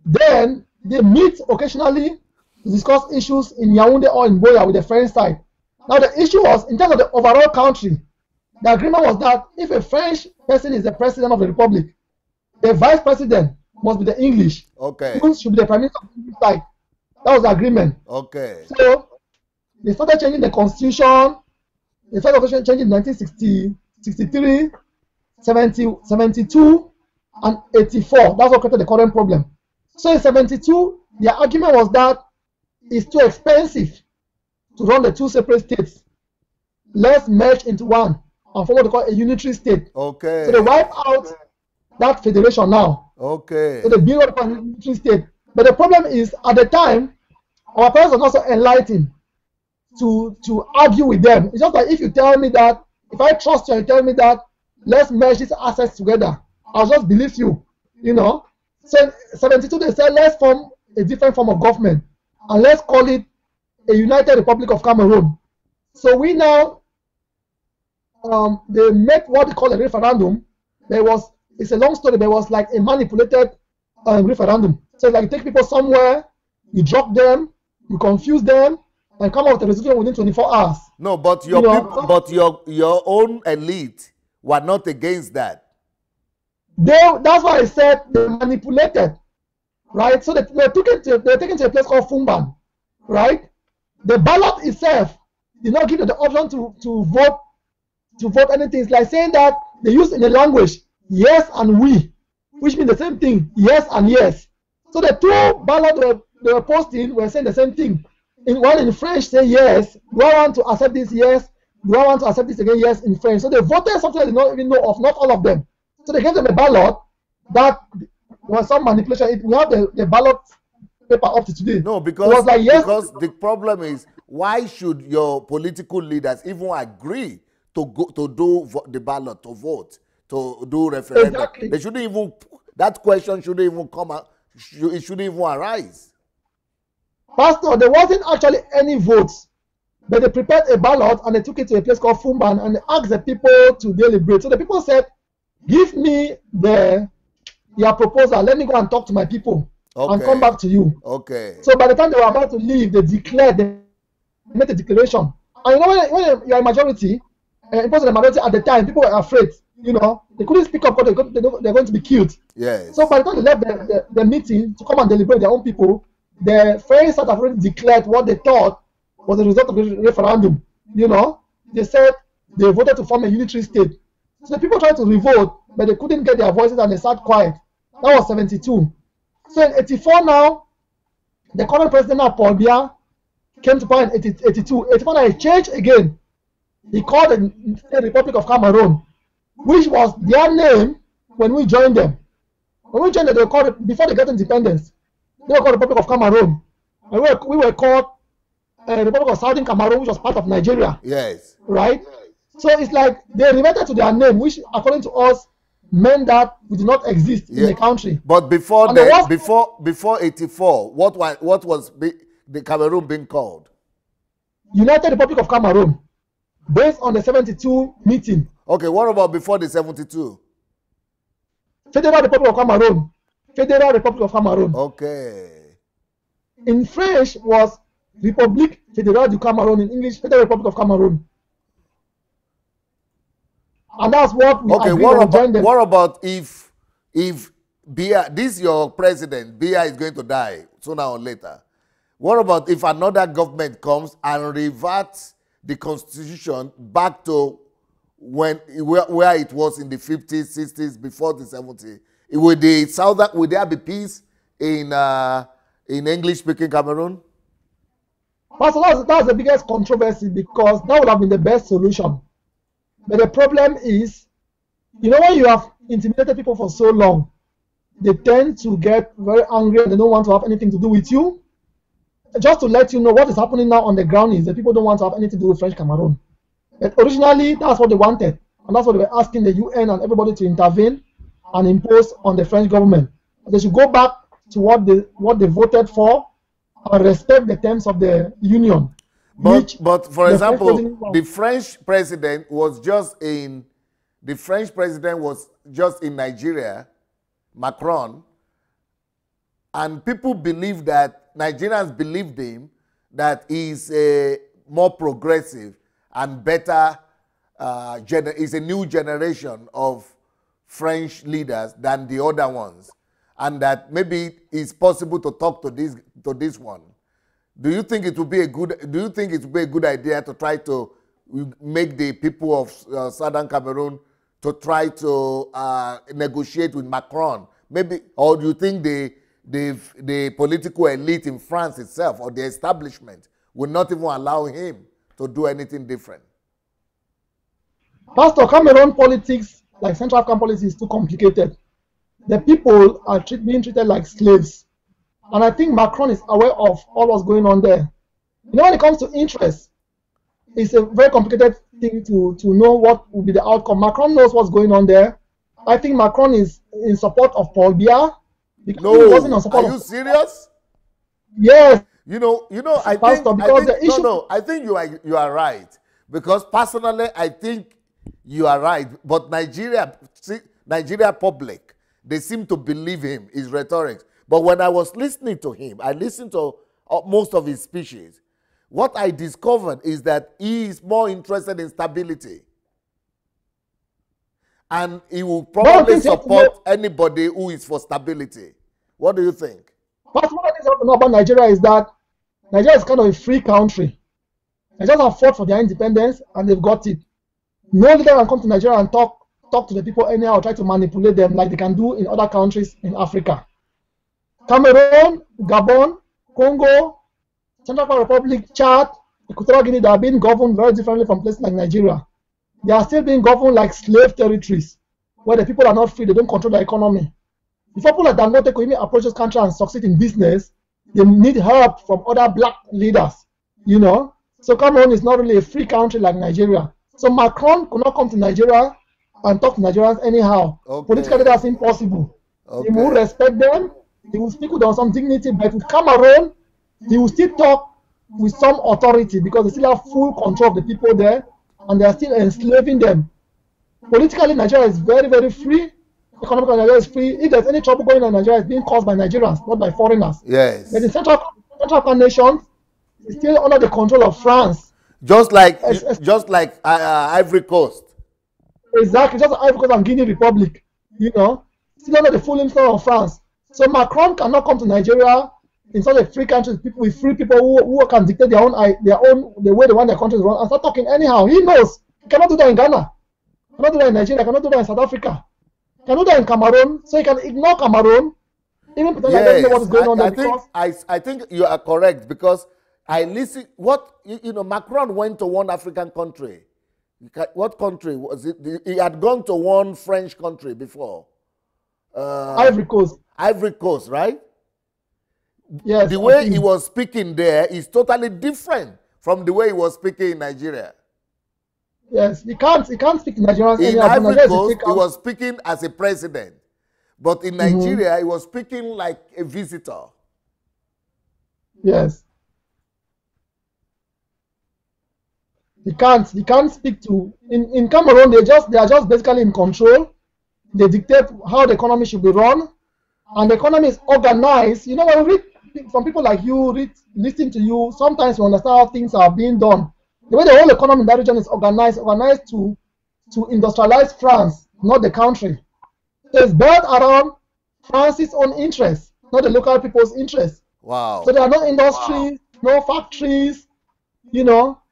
then they meet occasionally to discuss issues in Yaoundé or in Boya with the French side. Now the issue was, in terms of the overall country, the agreement was that if a French person is the president of the republic, the vice president must be the English. Okay. Who should be the prime minister of the English side. That was the agreement. Okay. So they started changing the constitution. They started changing in 1960, 63, 70, 72, and 84. That's what created the current problem. So in 72, the argument was that it's too expensive to run the two separate states. Let's merge into one and form what they call a unitary state. Okay. So they wipe out that federation now. Okay. So they build up a unitary state. But the problem is, at the time, our parents are not so enlightened to argue with them. It's just like if you tell me that, if I trust you and you tell me that, let's merge these assets together, I'll just believe you, you know. So 72, they said, let's form a different form of government and let's call it a United Republic of Cameroon. So we now, they make what they call a referendum. It's a long story, but it was like a manipulated referendum. So like you take people somewhere, you drop them, you confuse them, and come out with a resolution within 24 hours. No, but your people, but your own elite were not against that. That's why I said they manipulated, right? So they're taken to a place called Fumban, right? The ballot itself did not give them the option to vote anything. It's like saying that they use in the language yes and we, which means the same thing, yes and yes. So the two ballots they were posting were saying the same thing. One in French say yes, do I want to accept this? Yes. Do I want to accept this again? Yes, in French. So they voted something they did not even know of, not all of them. So they gave them a ballot that was some manipulation. We have the ballot paper up to today. No, because, like, yes, because the problem is, why should your political leaders even agree to do the ballot, to vote, to do referendum? Exactly. They shouldn't even, that question shouldn't even come out, it shouldn't even arise. Pastor, there wasn't actually any votes, but they prepared a ballot and they took it to a place called Fumban and they asked the people to deliberate. So the people said, give me your proposal, let me go and talk to my people, okay, and come back to you. Okay. So by the time they were about to leave, they made a declaration. And you know, when you're a majority, it was the majority at the time, people were afraid, you know, they couldn't speak up because they're going to be killed. Yes. So by the time they left the meeting to come and deliberate their own people, the French had already declared what they thought was the result of the referendum. You know, they said they voted to form a unitary state. So the people tried to revolt, but they couldn't get their voices and they sat quiet. That was 72. So in 84 now, the current president now, Paul Biya, came to power in 82. 84 now, he changed again. He called the Republic of Cameroon, which was their name when we joined them. When we joined them, they called it, before they got independence, they were called Republic of Cameroon. And we were called Republic of Southern Cameroon, which was part of Nigeria. Yes. Right? So it's like they reverted to their name, which according to us meant that we did not exist in the country. But before 84, what was the Cameroon being called? United Republic of Cameroon, based on the 72 meeting. Okay, what about before the 72? Federal Republic of Cameroon. Federal Republic of Cameroon. Okay. In French was République Fédérale du Cameroun. In English, Federal Republic of Cameroon. And that's what we agreed on. What about if Biya, this your president, Biya is going to die sooner or later. What about if another government comes and reverts the constitution back to where it was in the 50s, 60s, before the 70s? Would there be peace in English-speaking Cameroon? Pastor, that's the biggest controversy, because that would have been the best solution. But the problem is, you know, when you have intimidated people for so long, they tend to get very angry and they don't want to have anything to do with you. Just to let you know, what is happening now on the ground is that people don't want to have anything to do with French Cameroon. But originally, that's what they wanted. And that's what they were asking the UN and everybody to intervene and impose on the French government. They should go back to what they voted for and respect the terms of the union. But for example, the French president was just in Nigeria, Macron, and people believe that, Nigerians believed him, that he's more progressive and better, is a new generation of French leaders than the other ones, and that maybe it's possible to talk to this one. Do you think it would be a good idea to try to make the people of Southern Cameroon to try to negotiate with Macron? Maybe, or do you think the political elite in France itself or the establishment will not even allow him to do anything different? Pastor, Cameroon politics, like Central African politics, is too complicated. The people are being treated like slaves. And I think Macron is aware of all what's going on there. You know, when it comes to interest, it's a very complicated thing to know what will be the outcome. Macron knows what's going on there. I think Macron is in support of Paul Biya. No, he wasn't on support. Are you serious? Yes. You know, I think you are right. Because personally, I think you are right. But Nigeria public, they seem to believe him, his rhetoric. But when I was listening to him, I listened to most of his speeches. What I discovered is that he is more interested in stability. And he will probably support anybody who is for stability. What do you think? But what I think to know about Nigeria is that Nigeria is kind of a free country. Nigerians have fought for their independence and they've got it. No leader can come to Nigeria and talk to the people anyhow or try to manipulate them like they can do in other countries in Africa. Cameroon, Gabon, Congo, Central Republic, Chad, Equatorial Guinea, they are being governed very differently from places like Nigeria. They are still being governed like slave territories, where the people are not free, they don't control the economy. If people like Dangote could even approach this country and succeed in business, they need help from other black leaders, you know. So Cameroon is not really a free country like Nigeria. So Macron could not come to Nigeria and talk to Nigerians anyhow. Okay. Politically, that's impossible. Okay. He will respect them, he will speak with them with some dignity, but with Cameroon, he will still talk with some authority because they still have full control of the people there and they are still enslaving them. Politically, Nigeria is very, very free. Economically, Nigeria is free. If there's any trouble going on in Nigeria, it's being caused by Nigerians, not by foreigners. Yes. But the Central African nations is still under the control of France. Just like Ivory Coast. Exactly, just like Ivory Coast and Guinea Republic, you know, still under the full influence of France. So Macron cannot come to Nigeria in such a free country with free people who can dictate the way they want their country to run and start talking anyhow. He knows he cannot do that in Ghana, he cannot do that in Nigeria, he cannot do that in South Africa, he can do that in Cameroon. So he can ignore Cameroon, even pretend like they know what is going on there. I think you are correct because I listen. Macron went to one African country. What country was it? He had gone to one French country before. Ivory Coast. Ivory Coast, right? Yes. The way he was speaking there is totally different from the way he was speaking in Nigeria. Yes, he can't speak to Nigerians. In Ivory Coast, he was speaking as a president. But in Nigeria, he was speaking like a visitor. Yes. He can't speak to in Cameroon. They are just basically in control. They dictate how the economy should be run, and the economy is organized. You know, when we read from people like you, listening to you, sometimes we understand how things are being done. The way the whole economy in that region is organized to industrialize France, not the country. So it's built around France's own interests, not the local people's interests. Wow. So there are no industries, no factories, you know.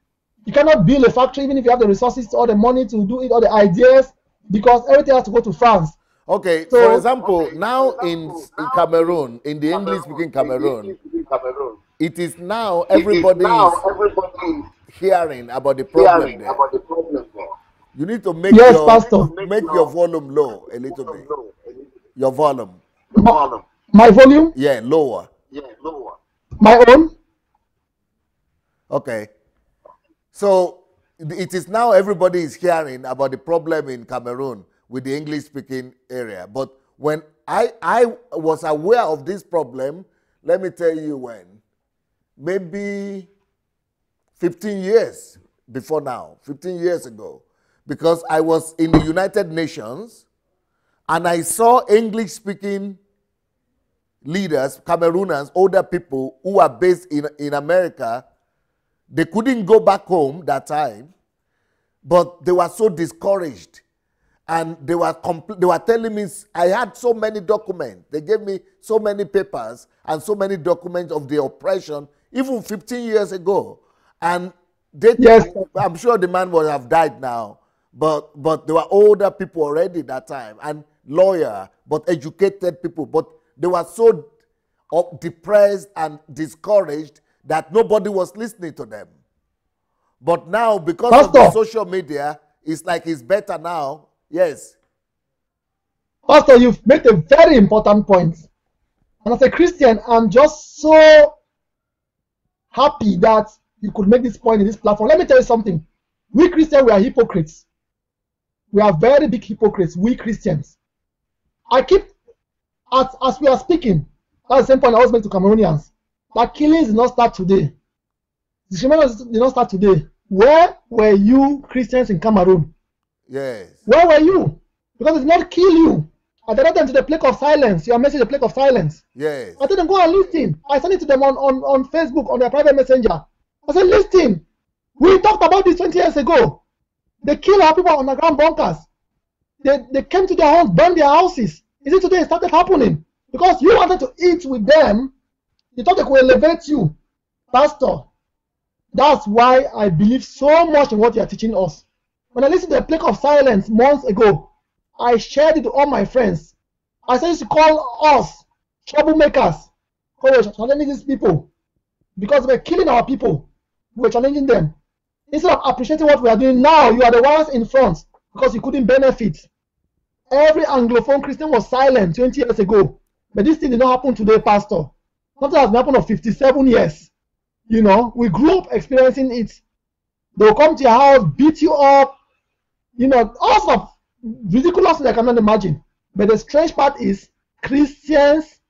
You cannot build a factory even if you have the resources or the money to do it or the ideas because everything has to go to France. Okay, so, for example, now in Cameroon, in the English-speaking Cameroon, it is now everybody is hearing about the problem there. You need to make your volume low a little bit. Your volume. My volume? Yeah, lower. My own? Okay. So it is now everybody is hearing about the problem in Cameroon with the English-speaking area. But when I was aware of this problem, let me tell you when. Maybe 15 years before now, 15 years ago. Because I was in the United Nations and I saw English-speaking leaders, Camerooners, older people who are based in America. They couldn't go back home that time, but they were so discouraged. And they were telling me, I had so many documents. They gave me so many papers and so many documents of the oppression, even 15 years ago. And I'm sure the man would have died now, but they were older people already that time, and lawyer, but educated people. But they were so depressed and discouraged that nobody was listening to them. But now, because of the social media, it's like it's better now. Yes. Pastor, you've made a very important point. And as a Christian, I'm just so happy that you could make this point in this platform. Let me tell you something. We Christians, we are hypocrites. We are very big hypocrites, we Christians. I keep, as we are speaking, that's the same point I always make to Cameroonians, that killings did not start today. Discrimination did not start today. Where were you Christians in Cameroon? Yes. Where were you? Because it did not kill you. I directed them to the plague of silence, your message, the plague of silence. Yes. I told them, go and listen. I sent it to them on Facebook, on their private messenger. I said, listen, we talked about this 20 years ago. They kill our people on underground bunkers. They came to their homes, burned their houses. Is it today it started happening? Because you wanted to eat with them, you thought they could elevate you. Pastor, that's why I believe so much in what you are teaching us. When I listened to the plague of silence months ago, I shared it to all my friends. I said you should call us troublemakers. We were challenging these people because we're killing our people. We're challenging them. Instead of appreciating what we are doing now, you are the ones in front because you couldn't benefit. Every Anglophone Christian was silent 20 years ago. But this thing did not happen today, Pastor. Something has been happening for 57 years. You know, we grew up experiencing it. They'll come to your house, beat you up, you know, all sorts of ridiculous things I cannot imagine. But the strange part is Christians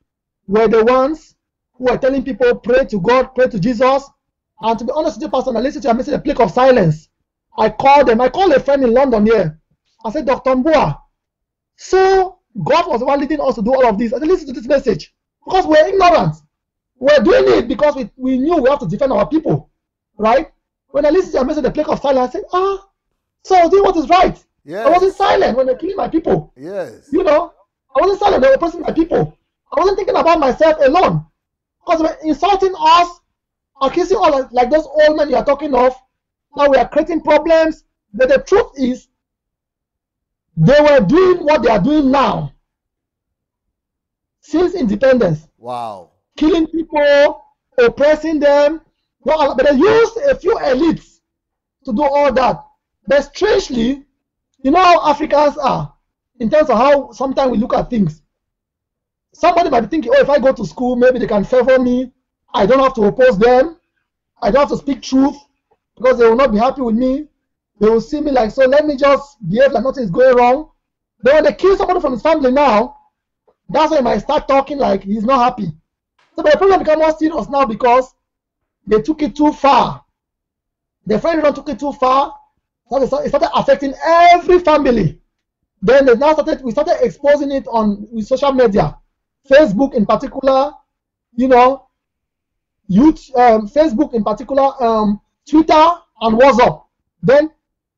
were the ones who were telling people, pray to God, pray to Jesus. And to be honest with you, Pastor, I listened to your message, a plague of silence. I called them. I called a friend in London here. I said, Dr. Mbua, so God was the one leading us to do all of this. I said, listen to this message. Because we're ignorant. We're doing it because we knew we have to defend our people. Right? When I listened to your message, the plague of silence, I said, so I was doing what is right. Yes. I wasn't silent when they're killing my people. Yes. You know, I wasn't silent when they were oppressing my people. I wasn't thinking about myself alone. Because they were insulting us, accusing us like those old men you are talking of. Now we are creating problems. But the truth is, they were doing what they are doing now since independence. Wow. Killing people, oppressing them. But they used a few elites to do all that. But strangely, you know how Africans are in terms of how sometimes we look at things. Somebody might be thinking, oh, if I go to school, maybe they can favor me. I don't have to oppose them. I don't have to speak truth because they will not be happy with me. They will see me like, so let me just behave like nothing is going wrong. Then when they kill somebody from his family now, that's when he might start talking like he's not happy. So the problem become more serious now because they took it too far. The friend took it too far. So it started affecting every family. Then we started exposing it with social media, Facebook in particular, you know, Facebook in particular, Twitter and WhatsApp. Then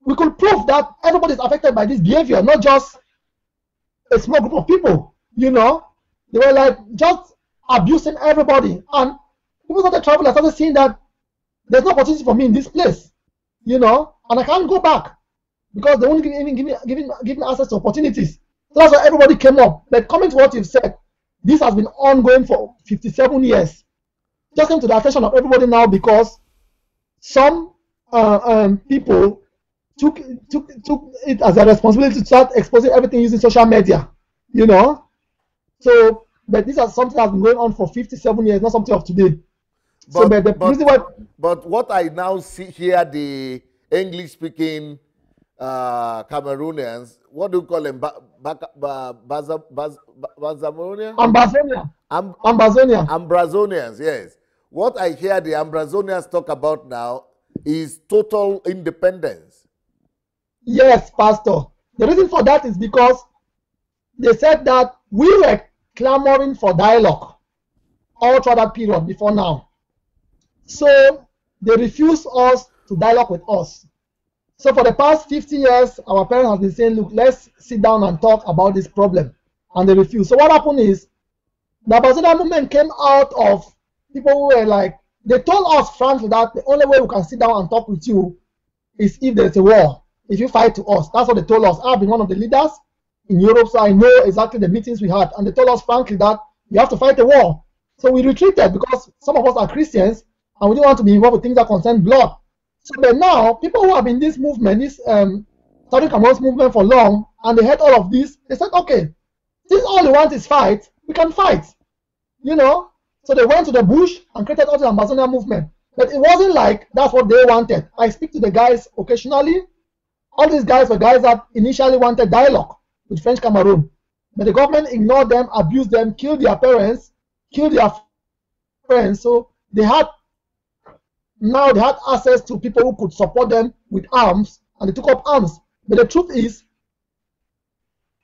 we could prove that everybody is affected by this behavior, not just a small group of people. You know, they were like just abusing everybody, and people started traveling. I started seeing that there's no opportunity for me in this place, you know, and I can't go back because they won't even give me access to opportunities. So that's why everybody came up. But coming to what you've said, this has been ongoing for 57 years. Just came to the attention of everybody now because some people took it as a responsibility to start exposing everything using social media, you know. So, but this is something that's been going on for 57 years, not something of today. But what I now see here, the English-speaking Cameroonians, what do you call them? Ambazonians, yes. What I hear the Ambazonians talk about now is total independence. Yes, Pastor. The reason for that is because they said that we were clamoring for dialogue all through that period before now. So they refused us to dialogue with us. So for the past 50 years, our parents have been saying, look, let's sit down and talk about this problem. And they refused. So what happened is, the Ambazonian movement came out of people who were like, they told us frankly that the only way we can sit down and talk with you is if there's a war, if you fight to us. That's what they told us. I've been one of the leaders in Europe, so I know exactly the meetings we had. And they told us frankly that you have to fight a war. So we retreated because some of us are Christians and we didn't want to be involved with things that concern blood. So but now, people who have been in this movement, this Southern Cameroon's movement for long, and they heard all of this, they said, okay, since all we want is fight, we can fight. you know. So they went to the bush and created all the Amazonian movement. But it wasn't like that's what they wanted. I speak to the guys occasionally. All these guys were guys that initially wanted dialogue with French Cameroon. But the government ignored them, abused them, killed their parents, killed their friends. So they had access to people who could support them with arms, and they took up arms. But the truth is,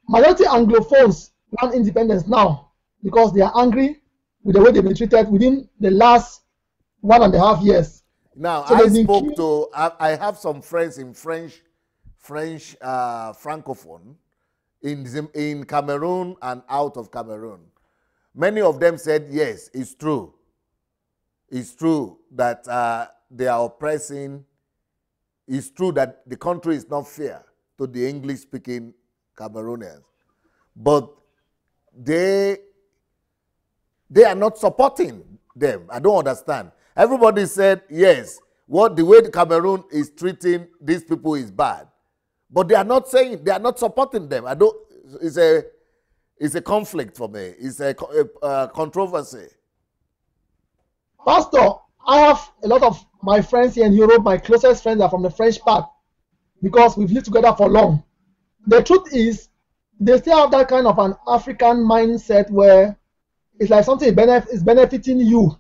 majority Anglophones want independence now because they are angry with the way they've been treated within the last 1.5 years. Now, So I have some friends in French Francophone in Cameroon and out of Cameroon. Many of them said, yes, it's true. It's true that they are oppressing. It's true that the country is not fair to the English-speaking Cameroonians. But they are not supporting them. I don't understand. Everybody said, yes, the way the Cameroon is treating these people is bad. But they are not saying, they are not supporting them. It's a conflict for me. It's a controversy. Pastor, I have a lot of my friends here in Europe. My closest friends are from the French part because we've lived together for long. The truth is, they still have that kind of an African mindset where it's like something is benefiting you.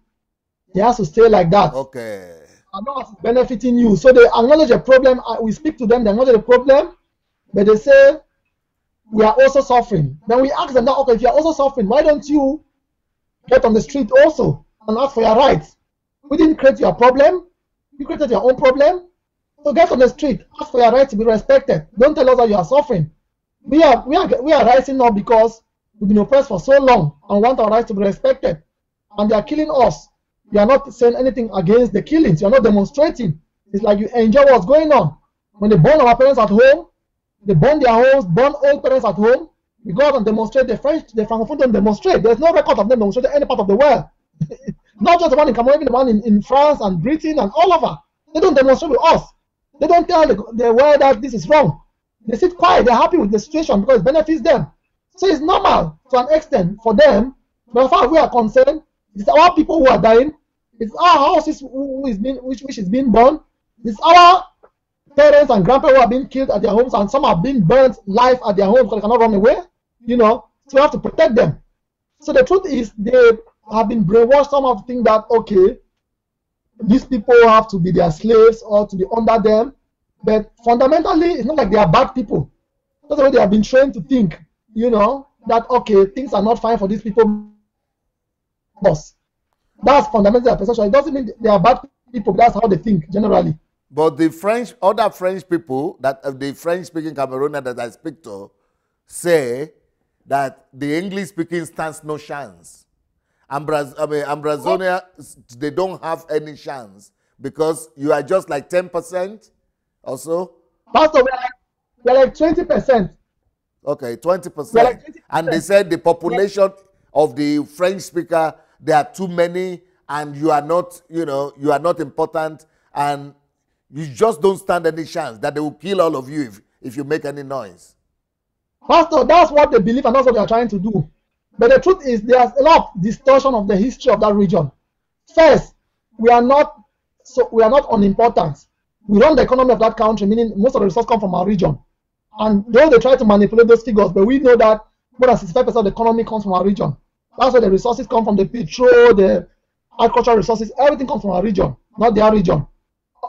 It has to stay like that. Okay. And not it's benefiting you. So they acknowledge a problem. We speak to them, they acknowledge the problem, but they say, we are also suffering. Then we ask them, okay, if you are also suffering, why don't you get on the street also and ask for your rights? We didn't create your problem. You created your own problem. So get on the street, ask for your right to be respected. Don't tell us that you are suffering. We are rising up because we've been oppressed for so long and want our rights to be respected. And they are killing us. You are not saying anything against the killings. You are not demonstrating. It's like you enjoy what's going on. When they burn our parents at home, they burn their homes, burn old parents at home. We go out and demonstrate. The Francophone don't demonstrate. There's no record of them demonstrating any part of the world. Not just the one in Cameroon, even the one in France and Britain and all over. They don't demonstrate with us. They don't tell the world that this is wrong. They sit quiet. They're happy with the situation because it benefits them. So it's normal to an extent for them. But as far as we are concerned, it's our people who are dying. It's our houses which is being burned. It's our parents and grandparents who are being killed at their homes, and some are being burnt live at their homes because they cannot run away. You know, so we have to protect them. So the truth is, they have been brainwashed. Some have to think that, okay, these people have to be their slaves or to be under them. But fundamentally, it's not like they are bad people. That's the way they have been trained to think, you know, that, okay, things are not fine for these people. That's fundamentally their perception. It doesn't mean they are bad people, but that's how they think generally. But the other French people, the French-speaking Cameroonian that I speak to, say that the English-speaking stands no chance. Ambrazonia, they don't have any chance because you are just like 10% or so. Pastor, we're like 20%. Okay, 20%. We're like 20%. And they said the population of the French speaker, there are too many, and you are not, you are not important, and you just don't stand any chance that they will kill all of you if you make any noise. Pastor, that's what they believe and that's what they are trying to do. But the truth is, there's a lot of distortion of the history of that region. First, we are not unimportant. We run the economy of that country, meaning most of the resources come from our region. And though they try to manipulate those figures, but we know that more than 65% of the economy comes from our region. That's where the resources come from, the petrol, the agricultural resources, everything comes from our region, not their region.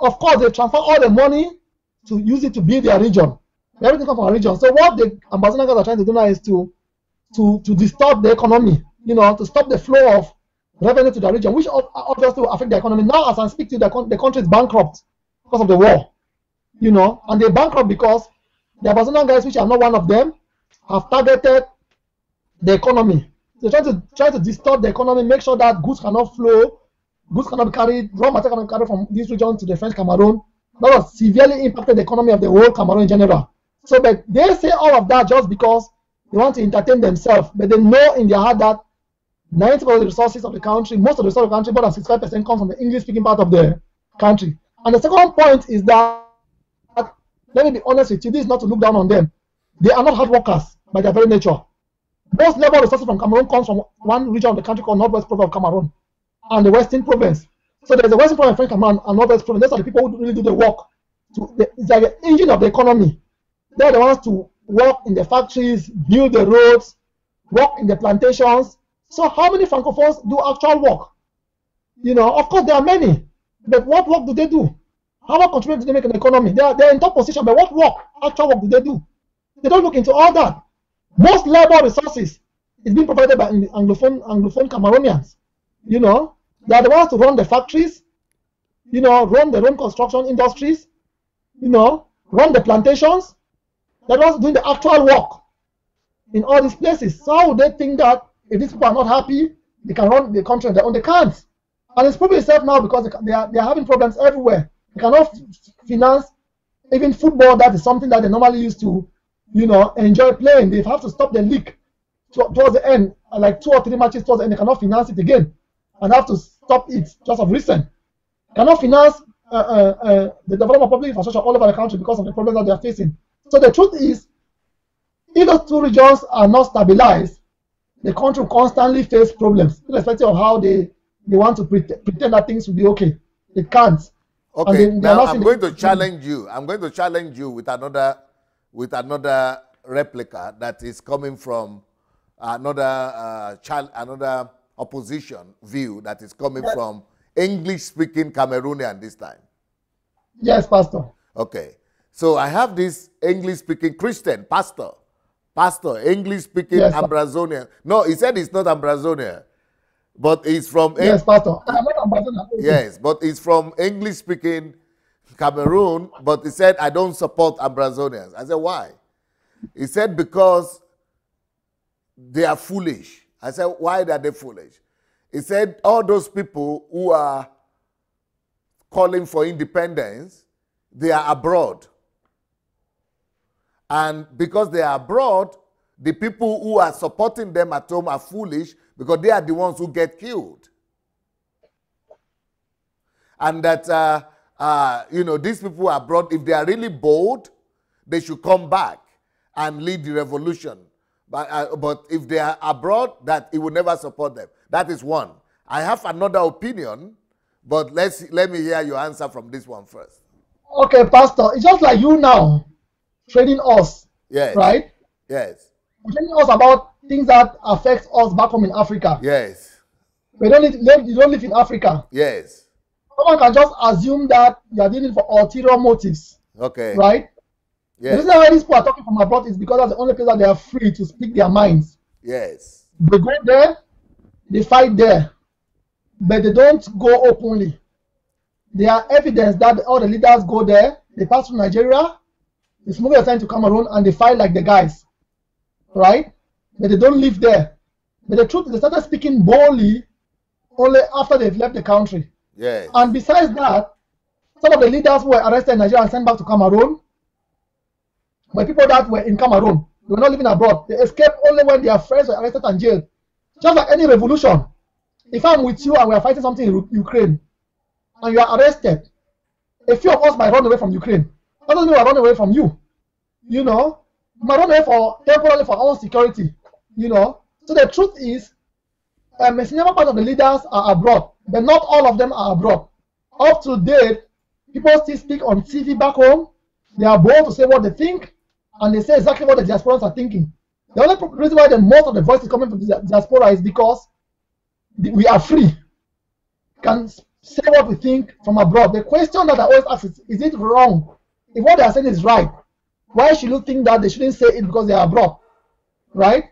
Of course, they transfer all the money to use it to build their region. Everything comes from our region. So what the ambassadors are trying to do now is to distort the economy, to stop the flow of revenue to the region, which obviously will affect the economy. Now, as I speak to you, the country is bankrupt because of the war, and they're bankrupt because the ambassador guys, which are not one of them, have targeted the economy. They're trying to distort the economy, make sure that goods cannot flow, goods cannot be carried, raw material cannot be carried from this region to the French Cameroon. That has severely impacted the economy of the whole Cameroon in general. So, but they say all of that just because they want to entertain themselves, but they know in their heart that 90% of the resources of the country, most of the resources of the country, more than 65% comes from the English-speaking part of the country. And the second point is that, let me be honest with you, this is not to look down on them. They are not hard workers by their very nature. Most labor resources from Cameroon comes from one region of the country called Northwest Province of Cameroon and the Western Province. So there's a Western Province, French Cameroon, and Northwest Province. Those are the people who really do the work. It's like the engine of the economy. They're the ones to work in the factories, build the roads, work in the plantations. So how many Francophones do actual work? Of course there are many, but what work do they do? How much contribution do they make in the economy? They're in top position, but what work, actual work do they do? They don't look into all that. Most labor resources is being provided by Anglophone Cameroonians. They're the ones to run the factories, run their own construction industries, run the plantations. They're the ones doing the actual work in all these places. So how would they think that if these people are not happy, they can run the country on their own? They can't. And it's proving itself now because they are having problems everywhere. They cannot finance even football. That is something that they normally used to, enjoy playing. They have to stop the league towards the end, like 2 or 3 matches towards the end. They cannot finance it again and have to stop it just of recent. They cannot finance the development of public infrastructure all over the country because of the problems that they are facing. So the truth is, if those 2 regions are not stabilized, the country will constantly face problems, irrespective of how they want to pretend that things will be okay. It can't. Okay, now I'm going to challenge you. I'm going to challenge you with another replica that is coming from another opposition view that is coming from English-speaking Cameroonian this time. Yes, Pastor. Okay, so I have this English-speaking Christian pastor, English-speaking Ambrazonian. No, he said it's not Ambrazonian, but he's from... Yes, Pastor. I'm not Ambrazonian. Yes, but he's from English-speaking Cameroon, but he said, I don't support Ambrazonians. I said, why? He said, because they are foolish. I said, why are they foolish? He said, all those people who are calling for independence, they are abroad. And because they are abroad, the people who are supporting them at home are foolish because they are the ones who get killed. And that, these people abroad, if they are really bold, they should come back and lead the revolution. But if they are abroad, that it will never support them. That is one. I have another opinion, but let me hear your answer from this one first. Okay, Pastor. It's just like you now trading us. Yes. Right? Yes. You're telling us about things that affect us back home in Africa. Yes. You don't live in Africa. Yes. Someone can just assume that you are dealing for ulterior motives. Okay. Right? Yes. The reason why these people are talking from abroad is because that's the only place that they are free to speak their minds. Yes. They go there, they fight there, but they don't go openly. There are evidence that all the leaders go there, they pass through Nigeria, they smuggle aside to Cameroon, and they fight like the guys. Right? But they don't live there. But the truth is, they started speaking boldly only after they've left the country. Yes. And besides that, some of the leaders who were arrested in Nigeria and sent back to Cameroon were people that were in Cameroon. They were not living abroad. They escaped only when their friends were arrested and jailed. Just like any revolution. If I'm with you and we are fighting something in Ukraine, and you are arrested, a few of us might run away from Ukraine. That doesn't mean we are running away from you. We might run away temporarily for our own security. So the truth is, a significant part of the leaders are abroad, but not all of them are abroad. Up to date, people still speak on TV back home. They are bold to say what they think, and they say exactly what the diasporans are thinking. The only reason why most of the voice is coming from the diaspora is because we are free. We can say what we think from abroad. The question that I always ask is it wrong? If what they are saying is right, why should you think that they shouldn't say it because they are abroad? Right?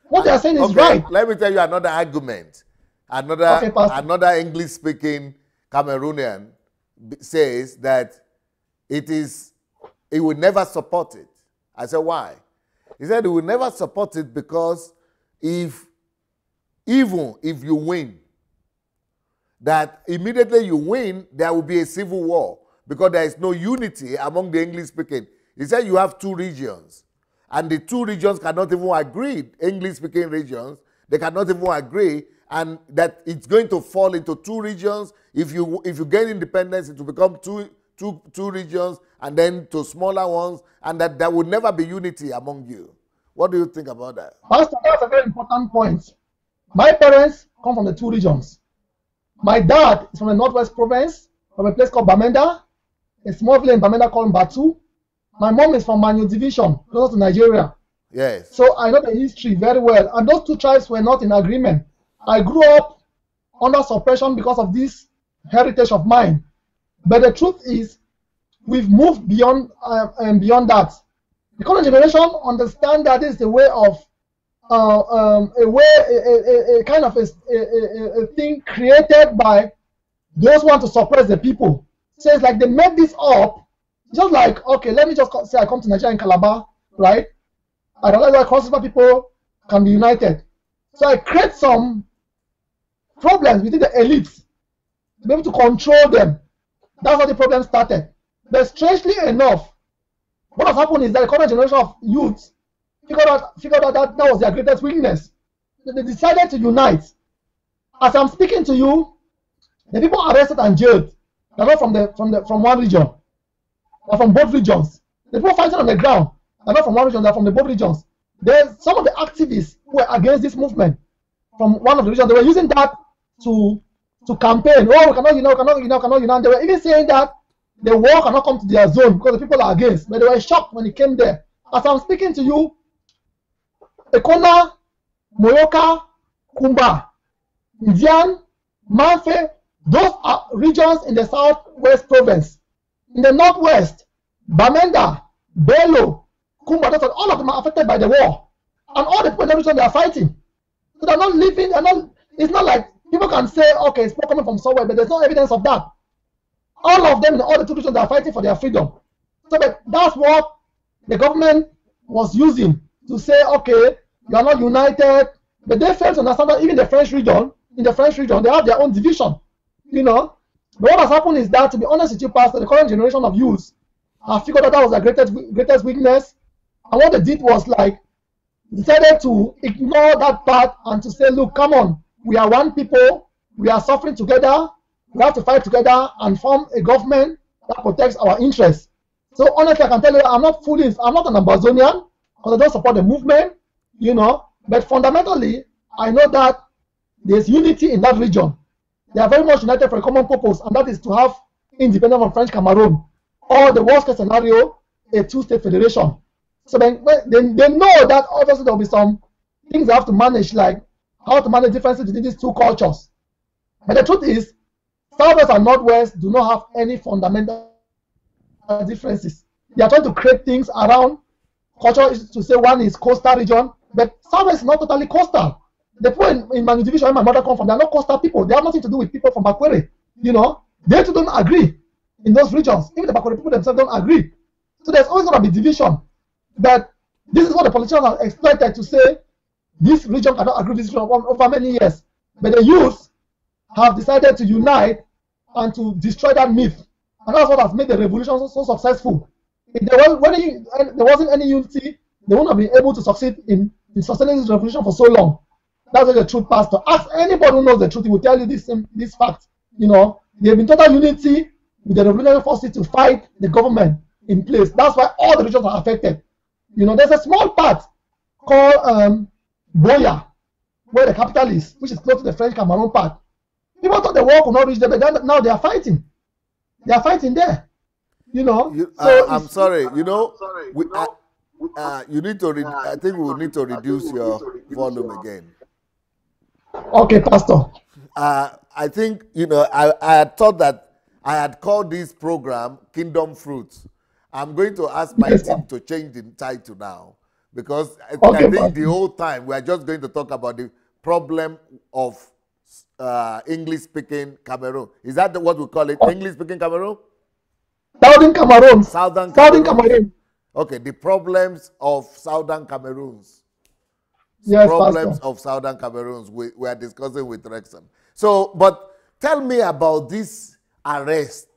What they are saying is right. Let me tell you another argument. Another English-speaking Cameroonian says that he would never support it. I said, why? He said he would never support it because even if you win, that immediately you win, there will be a civil war because there is no unity among the English-speaking. He said you have 2 regions, and the 2 regions cannot even agree, English-speaking regions, they cannot even agree, and that it's going to fall into 2 regions. If you gain independence, it will become two regions, and then to smaller ones, and that there will never be unity among you. What do you think about that? Pastor, that's a very important point. My parents come from the two regions. My dad is from the Northwest Province, from a place called Bamenda, a small village in Bamenda called Mbatu. My mom is from Manyu Division, close to Nigeria. Yes. So I know the history very well. And those two tribes were not in agreement. I grew up under suppression because of this heritage of mine. But the truth is, we've moved beyond beyond that. The current generation understand that this is a way of a kind of a thing created by those who want to suppress the people. So it's like they made this up, just like, okay, let me just say I come to Nigeria in Calabar, right? I realize that cross-river people can be united. So I create some problems within the elites to be able to control them. That's how the problem started. But strangely enough, what has happened is that the current generation of youths figured out that was their greatest weakness. They decided to unite. As I'm speaking to you, the people arrested and jailed, they're not from one region. They're from both regions. The people fighting on the ground, they're not from one region, they're from the both regions. There's some of the activists who were against this movement from one of the regions. They were using that to campaign. Oh, we cannot unite. They were even saying that the war cannot come to their zone because the people are against. But they were shocked when it came there. As I'm speaking to you, Ekona, Moyoka, Kumba, Ndian, Manfe, those are regions in the southwest province. In the northwest, Bamenda, Bello, Kumba, all of them are affected by the war. And all the people in the region, they are fighting. So they're not living, it's not like people can say, okay, it's coming from somewhere, but there's no evidence of that. All of them in all the two regions are fighting for their freedom. So that's what the government was using to say, okay, you are not united. But they failed to understand that even in the French region, they have their own division. But what has happened is that, to be honest with you, Pastor, the current generation of youths have figured out that was their greatest weakness. And what they did was like, decided to ignore that part and to say, look, come on, we are one people, we are suffering together, we have to fight together and form a government that protects our interests. So honestly, I can tell you, I'm not an Amazonian, because I don't support the movement, but fundamentally, I know that there's unity in that region. They are very much united for a common purpose, and that is to have independence from French Cameroon, or the worst case scenario, a two-state federation. So then they know that obviously there will be some things they have to manage, like how to manage differences between these two cultures. But the truth is, Southwest and Northwest do not have any fundamental differences. They are trying to create things around culture, to say one is coastal region, but Southwest is not totally coastal. The people in Manyu Division, where my mother comes from, they are not coastal people. They have nothing to do with people from Bakwere. They too don't agree in those regions. Even the Bakwere people themselves don't agree. So there's always going to be division. But this is what the politicians have exploited to say, this region cannot agree with this region over many years. But the youth have decided to unite and to destroy that myth. And that's what has made the revolution so successful. If there wasn't any unity, they wouldn't have been able to succeed in sustaining this revolution for so long. That's the truth, Pastor. Ask anybody who knows the truth, he will tell you this fact. They've been total unity with the revolutionary forces to fight the government in place. That's why all the regions are affected. There's a small part called Boya, where the capital is, which is close to the French Cameroon part. People thought the war could not reach them, but now they are fighting. They are fighting there. I'm sorry. You need to. I think we need to reduce your volume again. Okay, Pastor. I think I had thought that I had called this program Kingdom Fruits. I'm going to ask my team to change the title now, because I think the whole time we are just going to talk about the problem of English-speaking Cameroon. Is that what we call it? English-speaking Cameroon? Southern Cameroon. Southern Cameroon. Okay, the problems of Southern Cameroons. Yes, problems Pastor. of Southern Cameroons we are discussing with Rexon. So, but tell me about this arrest.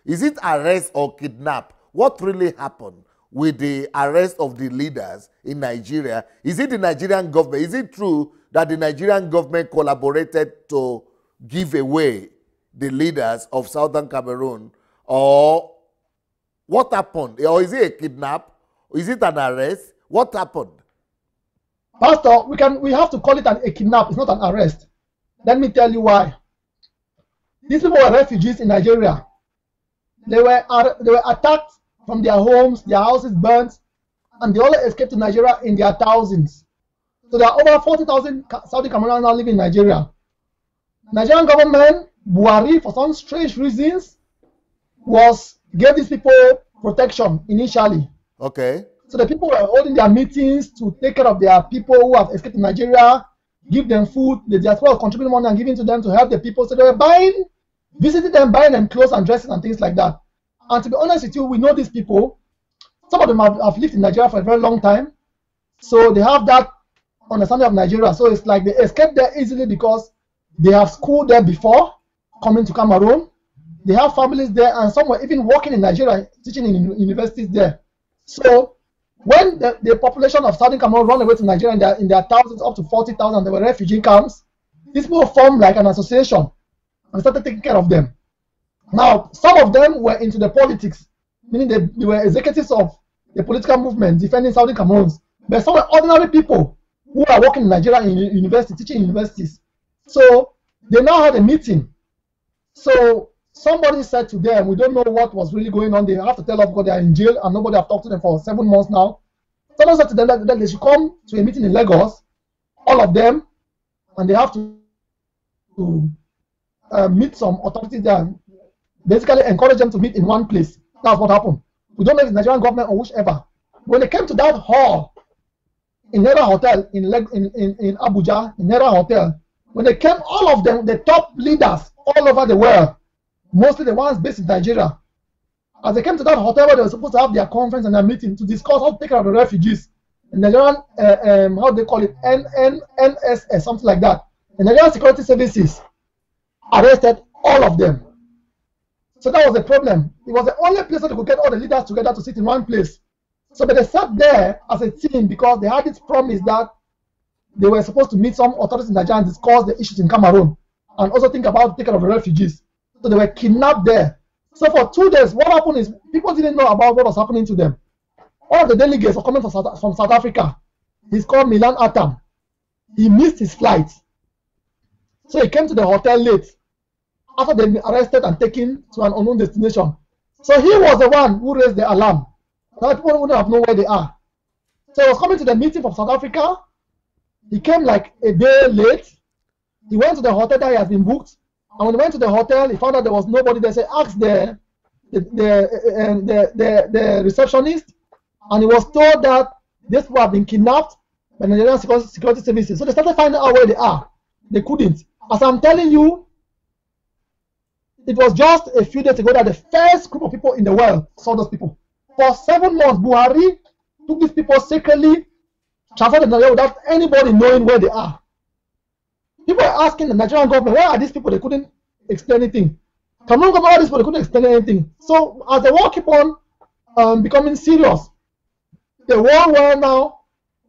Is it arrest or kidnap? What really happened with the arrest of the leaders in Nigeria? Is it the Nigerian government? Is it true that the Nigerian government collaborated to give away the leaders of Southern Cameroon? Or what happened? Or is it a kidnap? Is it an arrest? What happened? Pastor, we have to call it a kidnap. It's not an arrest. Let me tell you why. These people were refugees in Nigeria. They were attacked from their homes, their houses burnt, and they all escaped to Nigeria in their thousands. So there are over 40,000 Saudi Cameroonians now living in Nigeria. Nigerian government, Buhari, for some strange reasons, gave these people protection initially. Okay. So the people were holding their meetings to take care of their people who have escaped to Nigeria, give them food. The diaspora was contributing money and giving to them to help the people. So they were visiting them, buying them clothes and dresses and things like that. And to be honest with you, we know these people. Some of them have lived in Nigeria for a very long time. So they have that understanding of Nigeria. So it's like they escape there easily because they have school there before coming to Cameroon. They have families there, and some were even working in Nigeria, teaching in universities there. So when the population of Southern Cameroon ran away to Nigeria in their thousands, up to 40,000, there were refugee camps. These people formed like an association and started taking care of them. Now, some of them were into the politics, meaning they were executives of the political movement defending Southern Cameroons. But some were ordinary people who are working in Nigeria in university, teaching in universities. So they now had a meeting. So somebody said to them, we don't know what was really going on. They have to tell us because they are in jail and nobody have talked to them for 7 months now. Someone said to them that they should come to a meeting in Lagos, all of them, and they have to meet some authorities there. Basically encourage them to meet in one place. That's what happened. We don't know if it's Nigerian government or whichever. When they came to that hall in Nera Hotel in Abuja, in Nera Hotel, when they came, all of them, the top leaders all over the world, mostly the ones based in Nigeria, as they came to that hotel where they were supposed to have their conference and their meeting to discuss how to take care of the refugees, the Nigerian, how do they call it, NSS, something like that, the Nigerian Security Services arrested all of them. So that was the problem. It was the only place that they could get all the leaders together to sit in one place. So but they sat there as a team because they had this promise that they were supposed to meet some authorities in Nigeria and discuss the issues in Cameroon and also think about taking care of the refugees. So they were kidnapped there. So for 2 days, what happened is people didn't know about what was happening to them. All of the delegates were coming from South Africa. He's called Milan Atam. He missed his flight. So he came to the hotel late after they've been arrested and taken to an unknown destination. So he was the one who raised the alarm. Now people wouldn't have known where they are. So he was coming to the meeting from South Africa. He came like a day late. He went to the hotel that he has been booked. And when he went to the hotel, he found out there was nobody there. So he asked the receptionist, and he was told that these people have been kidnapped by the Nigerian Security Services. So they started finding out where they are. They couldn't. As I'm telling you, it was just a few days ago that the first group of people in the world saw those people. For 7 months, Buhari took these people secretly, transferred them without anybody knowing where they are. People were asking the Nigerian government, where are these people? They couldn't explain anything. Cameroon government, these people, they couldn't explain anything. So as the war keep on becoming serious, the whole world now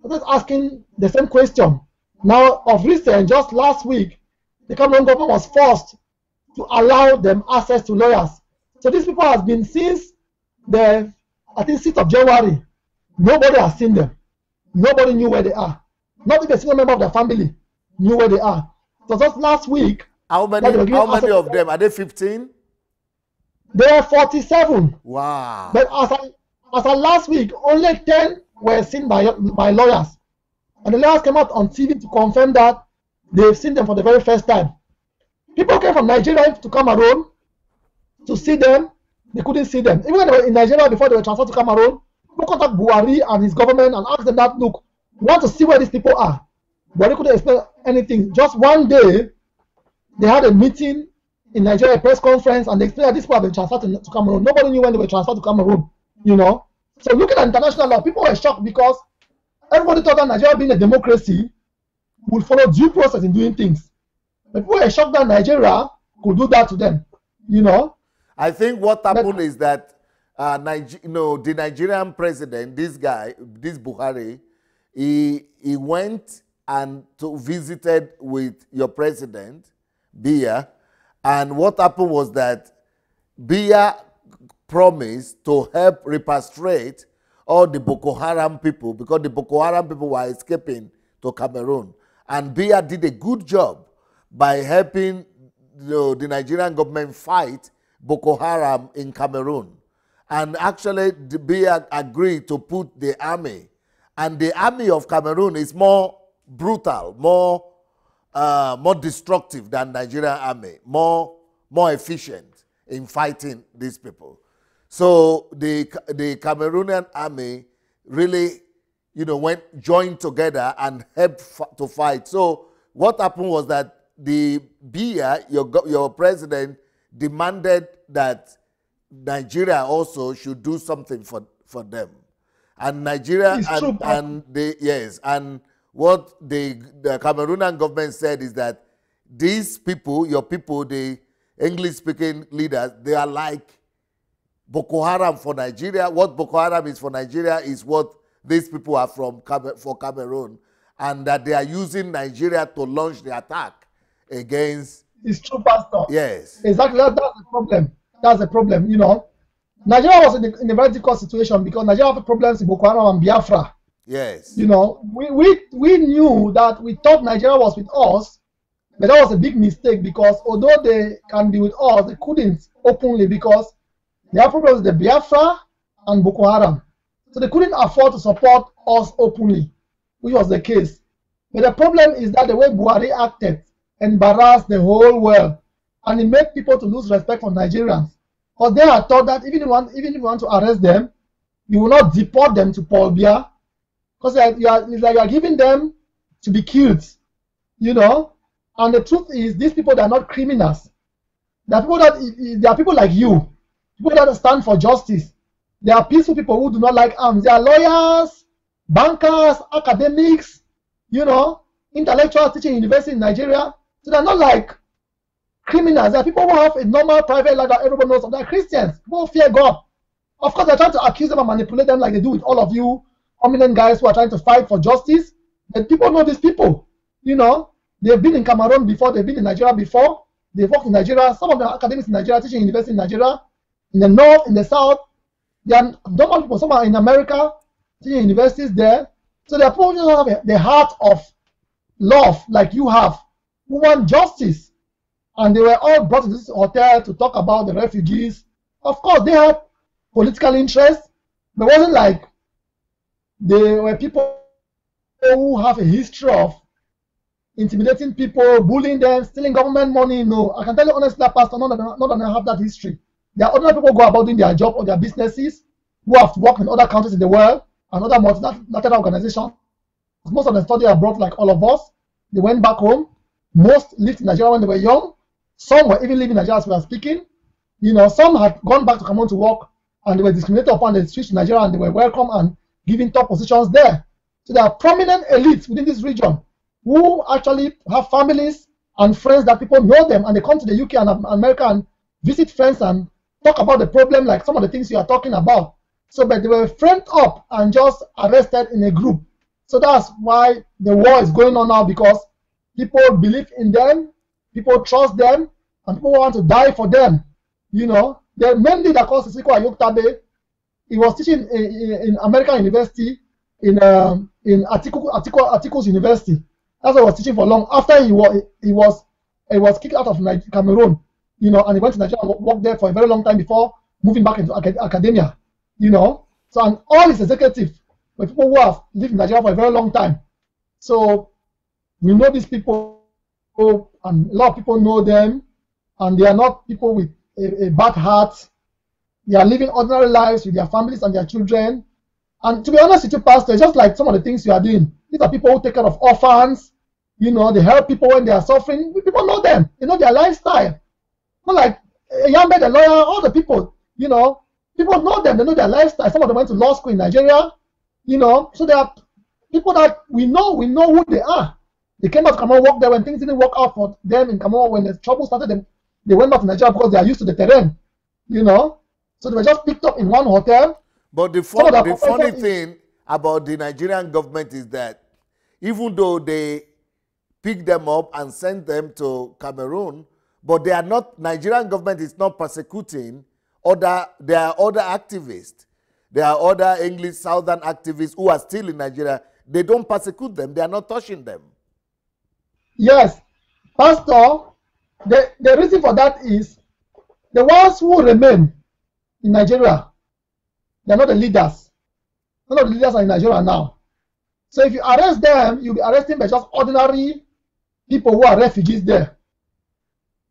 is asking the same question. Now, of recent, just last week, the Cameroon government was forced to allow them access to lawyers. So these people have been since the, I think, 6th of January. Nobody has seen them. Nobody knew where they are. Not even a single member of their family knew where they are. So just last week, how many of them? Are they 15? There are 47. Wow. But as of last week, only 10 were seen by lawyers. And the lawyers came out on TV to confirm that they've seen them for the very first time. People came from Nigeria to Cameroon to see them. They couldn't see them. Even when they were in Nigeria before they were transferred to Cameroon, people contact Buhari and his government and asked them that, look, we want to see where these people are. Buhari couldn't explain anything. Just one day, they had a meeting in Nigeria, a press conference, and they explained that these people have been transferred to Cameroon. Nobody knew when they were transferred to Cameroon, you know. So looking at international law, people were shocked because everybody thought that Nigeria being a democracy would follow due process in doing things. But people were shocked that Nigeria could do that to them, you know. I think what happened is that the Nigerian president, this Buhari, he went and visited with your president, Biya, and what happened was that Biya promised to help repatriate all the Boko Haram people because the Boko Haram people were escaping to Cameroon. And Biya did a good job by helping the Nigerian government fight Boko Haram in Cameroon. And actually, the Biya agreed to put the army. And the army of Cameroon is more brutal, more destructive than Nigerian army, more efficient in fighting these people. So the Cameroonian army really, joined together and helped to fight. So what happened was that the Biya, your president, demanded that Nigeria also should do something for them. And Nigeria and what the Cameroonian government said is that these people, your people, the English-speaking leaders, they are like Boko Haram for Nigeria. What Boko Haram is for Nigeria is what these people are for Cameroon, and that they are using Nigeria to launch the attack against. It's true, Pastor. Yes. Exactly. That's the problem. That's the problem. Nigeria was in a very difficult situation because Nigeria had problems in Boko Haram and Biafra. Yes. We knew that we thought Nigeria was with us, but that was a big mistake because although they can be with us, they couldn't openly because they have problems with the Biafra and Boko Haram. So they couldn't afford to support us openly, which was the case. But the problem is that the way Buhari acted embarrassed the whole world, and it made people to lose respect for Nigerians. Because they had thought that even if you want to arrest them, you will not deport them to Paul Biya, because it's like you are giving them to be killed, And the truth is, these people, they are not criminals. They are people like you, people that stand for justice. They are peaceful people who do not like arms. They are lawyers, bankers, academics, intellectuals teaching university in Nigeria. So they're not like criminals. They are people who have a normal private life that everyone knows of. They're Christians, people who fear God. Of course, they're trying to accuse them and manipulate them like they do with all of you prominent guys who are trying to fight for justice. But people know these people. They've been in Cameroon before, they've been in Nigeria before, they've worked in Nigeria. Some of them are academics in Nigeria, teaching university in Nigeria, in the north, in the south. They are normal people. Some are in America, teaching universities there. So they are people who have the heart of love like you have, who want justice. And they were all brought to this hotel to talk about the refugees. Of course, they had political interest, but it wasn't like they were people who have a history of intimidating people, bullying them, stealing government money. No, I can tell you honestly, Pastor, none of them have that history. There are other people who go about doing their job or their businesses, who have worked in other countries in the world and other multinational organizations. Most of them study abroad like all of us. They went back home. Most lived in Nigeria when they were young. Some were even living in Nigeria as we are speaking. Some had gone back to Cameroon to work and they were discriminated upon. They switched to Nigeria and they were welcome and given top positions there. So there are prominent elites within this region who actually have families and friends that people know them, and they come to the UK and America and visit friends and talk about the problem like some of the things you are talking about. So, but they were framed up and just arrested in a group. So that's why the war is going on now, because people believe in them, people trust them, and people want to die for them. The main leader called Sisiko Ayoktabe, he was teaching in American University in Atiku's University. That's what he was teaching for long. After he was kicked out of Cameroon, and he went to Nigeria and worked there for a very long time before moving back into academia. So, and all his executives were people who have lived in Nigeria for a very long time. So we know these people, and a lot of people know them, and they are not people with a bad heart. They are living ordinary lives with their families and their children. And to be honest with you, Pastor, just like some of the things you are doing, these are people who take care of orphans. They help people when they are suffering. People know them. They know their lifestyle. Not like Yambe, the lawyer, all the people, people know them. They know their lifestyle. Some of them went to law school in Nigeria, So there are people that we know who they are. They came back to Cameroon, work there when things didn't work out for them in Cameroon. When the trouble started, they went back to Nigeria because they are used to the terrain, So they were just picked up in one hotel. But the funny thing about the Nigerian government is that even though they picked them up and sent them to Cameroon, but they are not, Nigerian government is not persecuting there are other activists. There are other English Southern activists who are still in Nigeria. They don't persecute them. They are not touching them. Yes, Pastor, the reason for that is the ones who remain in Nigeria, they're not the leaders. None of the leaders are in Nigeria now. So if you arrest them, you'll be arresting by just ordinary people who are refugees there.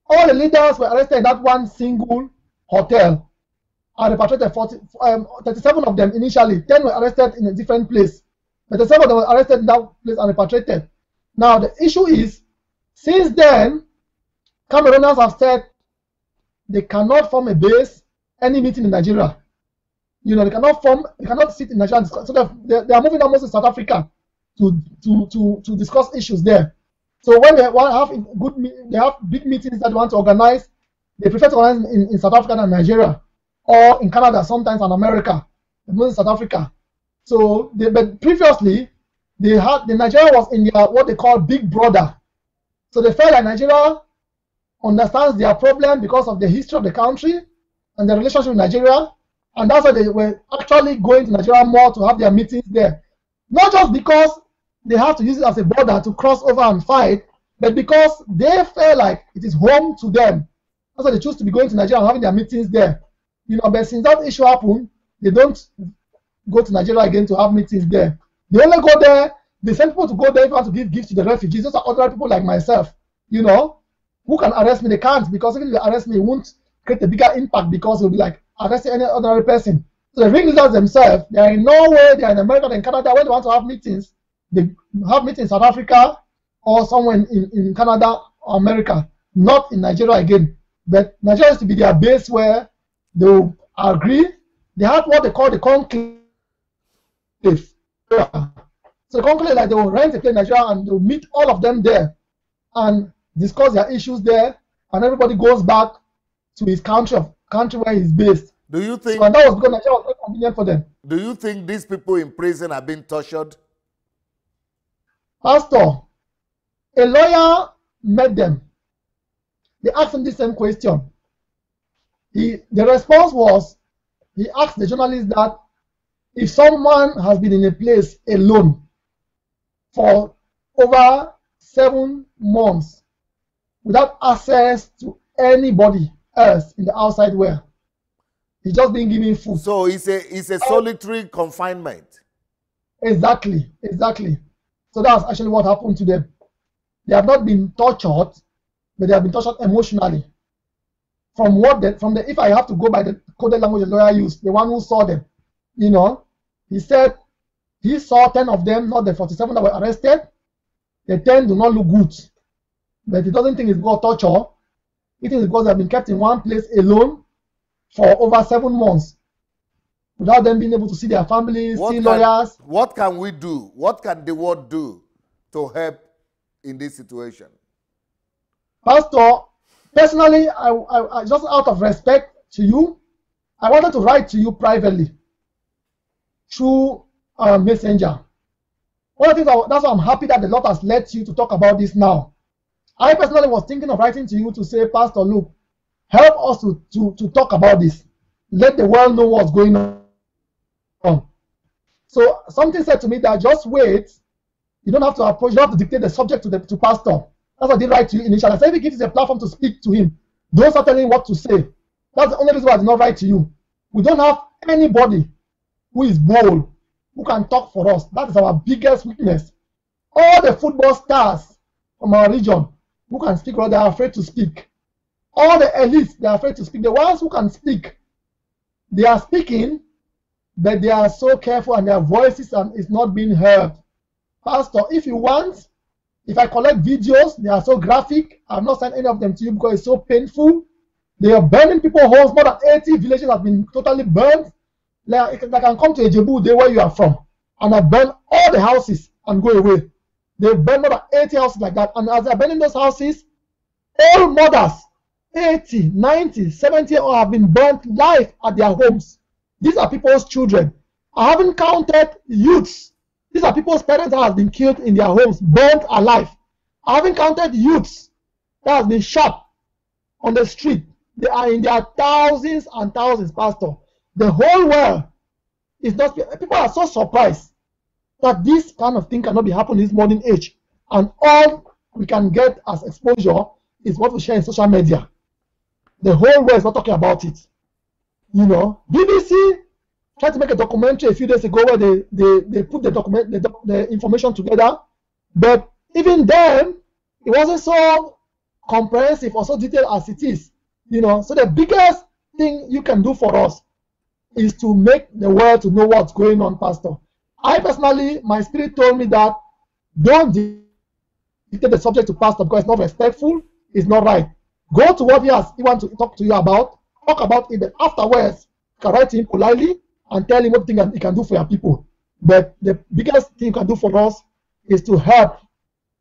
All the leaders were arrested in that one single hotel and repatriated. 37 of them initially, 10 were arrested in a different place. 37 of them were arrested in that place and repatriated. Now the issue is, since then, Cameroonians have said they cannot form a base, any meeting in Nigeria. You know, they cannot sit in Nigeria and discuss. So they are moving almost to South Africa to discuss issues there. So when they have big meetings that they want to organize, they prefer to organize in South Africa than Nigeria, or in Canada sometimes, and America, most South Africa. So, but previously, the Nigeria was in their what they call Big Brother. So they felt like Nigeria understands their problem because of the history of the country and the relationship with Nigeria, and that's why they were actually going to Nigeria more to have their meetings there. Not just because they have to use it as a border to cross over and fight, but because they feel like it is home to them. That's why they choose to be going to Nigeria and having their meetings there. You know, but since that issue happened, they don't go to Nigeria again to have meetings there. They only go there, they send people to go there if you want to give gifts to the refugees. Those are ordinary people like myself, you know, who can arrest me. They can't, because even if they arrest me, it won't create a bigger impact, because it will be like arresting any ordinary person. So the ringleaders themselves, they are in Norway, they are in America, and in Canada. When they want to have meetings, they have meetings in South Africa or somewhere in Canada or America, not in Nigeria again. But Nigeria used to be their base where they will agree. They have what they call the conclave. So the conclave, like, they will rent a place in Nigeria and they will meet all of them there and discuss their issues there, and everybody goes back to his country where he's based. Do you think? So, and that was because Nigeria was very convenient for them. Do you think these people in prison are being tortured? Pastor, a lawyer met them. They asked him the same question. The response was, he asked the journalist that if someone has been in a place alone for over 7 months without access to anybody else in the outside world, he's just being given food. So it's a solitary confinement. Exactly. So that's actually what happened to them. They have not been tortured, but they have been tortured emotionally. If I have to go by the coded language the lawyer used, the one who saw them, you know, he said he saw 10 of them, not the 47 that were arrested. The 10 do not look good, but he doesn't think it's got torture. He thinks it's because they've been kept in one place alone for over 7 months without them being able to see their families, see lawyers. What can we do? What can the world do to help in this situation? Pastor, personally, I just out of respect to you, I wanted to write to you privately through Messenger. One of the things that's why I'm happy that the Lord has led you to talk about this now. I personally was thinking of writing to you to say, Pastor, look, help us to talk about this. Let the world know what's going on. So something said to me that just wait. You don't have to approach, you don't have to dictate the subject to Pastor. That's what I did write to you initially. I said, if he gives you a platform to speak to him, don't start telling him what to say. That's the only reason why I did not write to you. We don't have anybody who is bold, who can talk for us. That is our biggest weakness. All the football stars from our region who can speak, well, they are afraid to speak. All the elites, they are afraid to speak. The ones who can speak, they are speaking, but they are so careful and their voices is not being heard. Pastor, if you want, if I collect videos, they are so graphic. I'm not sending any of them to you because it's so painful. They are burning people's homes. More than 80 villages have been totally burned. Like I can come to Ejebu, there where you are from, and I burn all the houses and go away. They burn more than 80 houses like that. And as they're burning those houses, all mothers, 80, 90, 70 have been burnt live at their homes. These are people's children. I haven't counted youths. These are people's parents that have been killed in their homes, burnt alive. I haven't counted youths that have been shot on the street. They are in their thousands and thousands, Pastor. The whole world is not, people are so surprised. that this kind of thing cannot be happening in this modern age. And all we can get as exposure is what we share in social media. The whole world is not talking about it. You know, BBC tried to make a documentary a few days ago where they put the information together, but even then, it wasn't so comprehensive or so detailed as it is. You know, so the biggest thing you can do for us is to make the world to know what's going on, Pastor. I personally, my spirit told me that don't dictate the subject to Pastor because it's not respectful, it's not right. Go to what he wants to talk to you about, talk about it, but afterwards, you can write to him politely and tell him what thing he can do for your people. But the biggest thing you can do for us is to help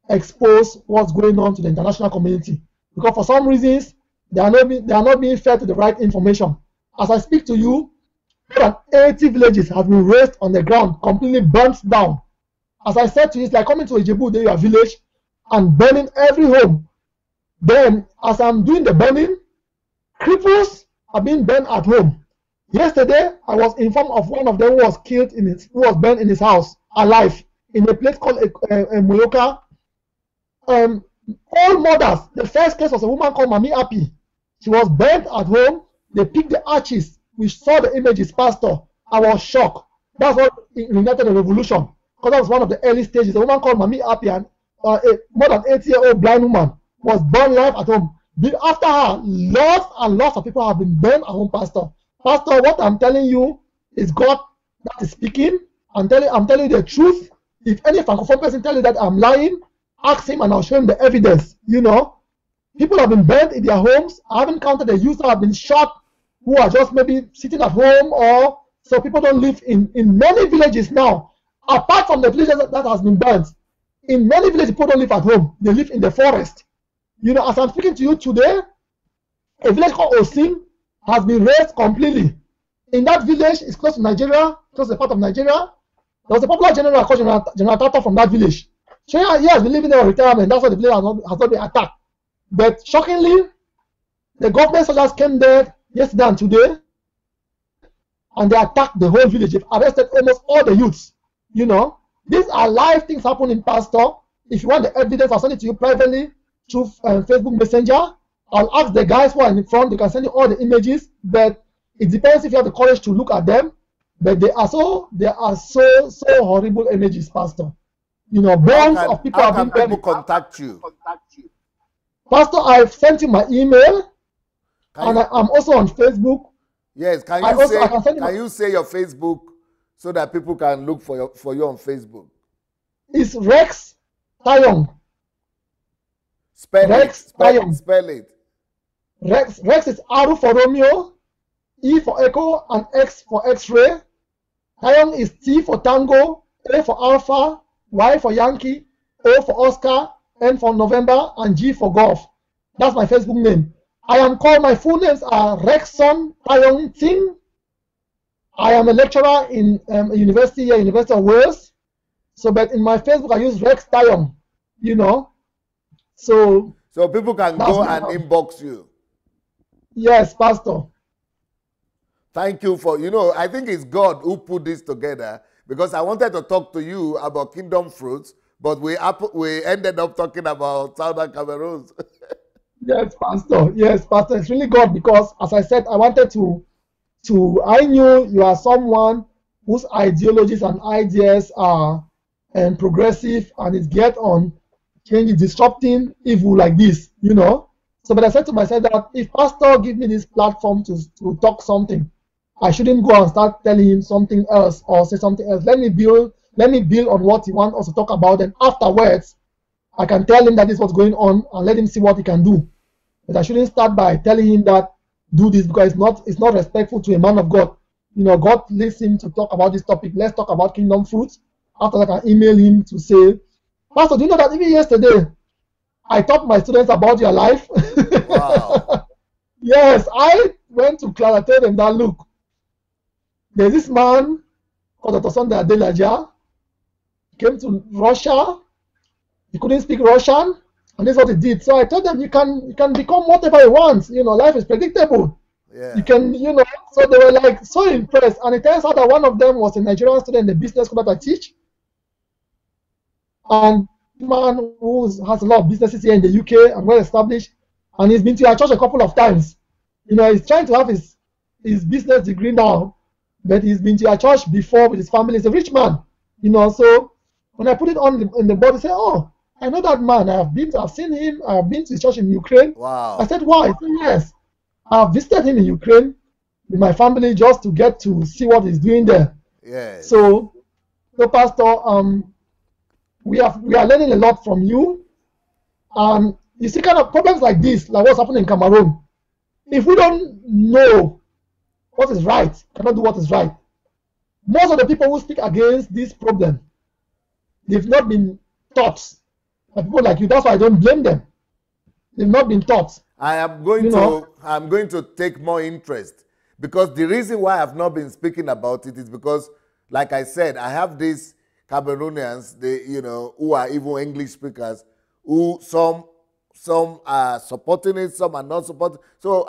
expose what's going on to the international community. Because for some reasons, they are not being fed to the right information. As I speak to you, more than 80 villages have been razed on the ground, completely burnt down. As I said to you, it's like coming to a Jebu, your village, and burning every home. Then, as I'm doing the burning, cripples are being burned at home. Yesterday, I was informed of one of them who was killed who was burned in his house alive in a place called Moyoka. All mothers. The first case was a woman called Mami Api. She was burned at home. They picked the arches. We saw the images, Pastor. I was shocked. That's what ignited the revolution. Because that was one of the early stages. A woman called Mami Api, and a more than 80-year-old blind woman, was burned alive at home. After her, lots and lots of people have been burned at home, Pastor. Pastor, what I'm telling you is God that is speaking. I'm telling you the truth. If any Francophone person tell you that I'm lying, ask him and I'll show him the evidence. You know, people have been burned in their homes. I haven't counted the youth that have been shot who are just maybe sitting at home, or so people don't live in many villages now. Apart from the villages that has been burnt, in many villages people don't live at home. They live in the forest. You know, as I'm speaking to you today, a village called Osim has been razed completely. In that village, it's close to Nigeria, close to the part of Nigeria. There was a popular general called General Tata from that village. So he has been living there on retirement. That's why the village has not been attacked. But shockingly, the government soldiers came there yesterday and today, and they attacked the whole village. They've arrested almost all the youths. You know, these are live things happening, Pastor. If you want the evidence, I'll send it to you privately through Facebook Messenger. I'll ask the guys who are in front. They can send you all the images, but it depends if you have the courage to look at them. But they are so horrible images, Pastor. You know, bones of people have been burned. How can people contact you? Pastor, I've sent you my email, and I'm also on Facebook. Yes, can you say your Facebook so that people can look for you on Facebook? It's Rex Tayong. Spell it. Rex is R for Romeo, E for Echo, and X for X-ray. Tayong is T for Tango, A for Alpha, Y for Yankee, O for Oscar, N for November, and G for Golf. That's my Facebook name. My full names are Rexon Nting. I am a lecturer in a university here, University of Wales. So, but in my Facebook, I use Rex Tayong, you know. So people can go and inbox you. Yes, Pastor. Thank you for, I think it's God who put this together, because I wanted to talk to you about kingdom fruits, but we ended up talking about Southern Cameroon. Yes, Pastor. Yes, Pastor. It's really God, because as I said, I wanted I knew you are someone whose ideologies and ideas are progressive and is geared on changing, disrupting evil like this, you know. So, but I said to myself that if Pastor give me this platform to talk something, I shouldn't go and start telling him something else or say something else. Let me build on what he wants us to talk about, and afterwards, I can tell him that this is what's going on and let him see what he can do. But I shouldn't start by telling him that do this, because it's not respectful to a man of God. You know, God leads him to talk about this topic. Let's talk about kingdom fruits. After that, I can email him to say, Pastor, do you know that even yesterday, I taught my students about your life? Wow. Yes, I went to class. I told them that, look, there's this man called Dr. Sunday Adelaja. He came to Russia. He couldn't speak Russian, and this is what he did. So I told them, you can become whatever you want. You know, life is predictable. Yeah. You can, so they were like so impressed. And it turns out that one of them was a Nigerian student in the business school that I teach. And man who has a lot of businesses here in the UK and well established, and he's been to our church a couple of times. You know, he's trying to have his business degree now, but he's been to our church before with his family. He's a rich man, you know. So when I put it on in the board, he said, "Oh, I know that man. I've seen him. I've been to his church in Ukraine." Wow. I said, "Why?" He said, "Yes, I've visited him in Ukraine with my family just to get to see what he's doing there." Yes. So Pastor, we are learning a lot from you. You see, kind of problems like this, like what's happening in Cameroon, if we don't know what is right, cannot do what is right. Most of the people who speak against this problem, they've not been taught. By people like you, that's why I don't blame them. They've not been taught. I'm going to take more interest, because the reason why I've not been speaking about it is because, like I said, I have these Cameroonians, who are even English speakers, who some are supporting it, some are not supporting. So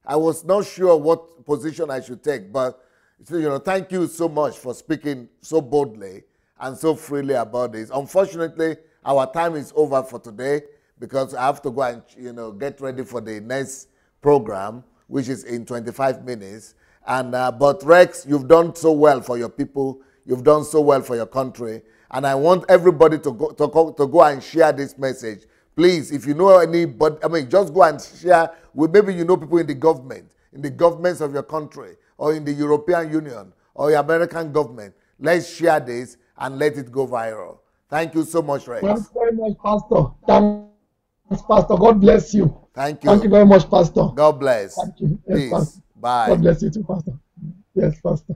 I was not sure what position I should take, but thank you so much for speaking so boldly and so freely about this. Unfortunately, our time is over for today, because I have to go and get ready for the next program, which is in 25 minutes. And but Rex, you've done so well for your people. You've done so well for your country, and I want everybody to go and share this message. Please, if you know anybody, just go and share with, maybe people in the governments of your country, or in the European Union, or the American government. Let's share this and let it go viral. Thank you so much, Rex. Thanks very much, Pastor. Thanks, Pastor. God bless you. Thank you. Thank you very much, Pastor. God bless. Thank you. Yes, Peace. Pastor. Bye. God bless you too, Pastor. Yes, Pastor.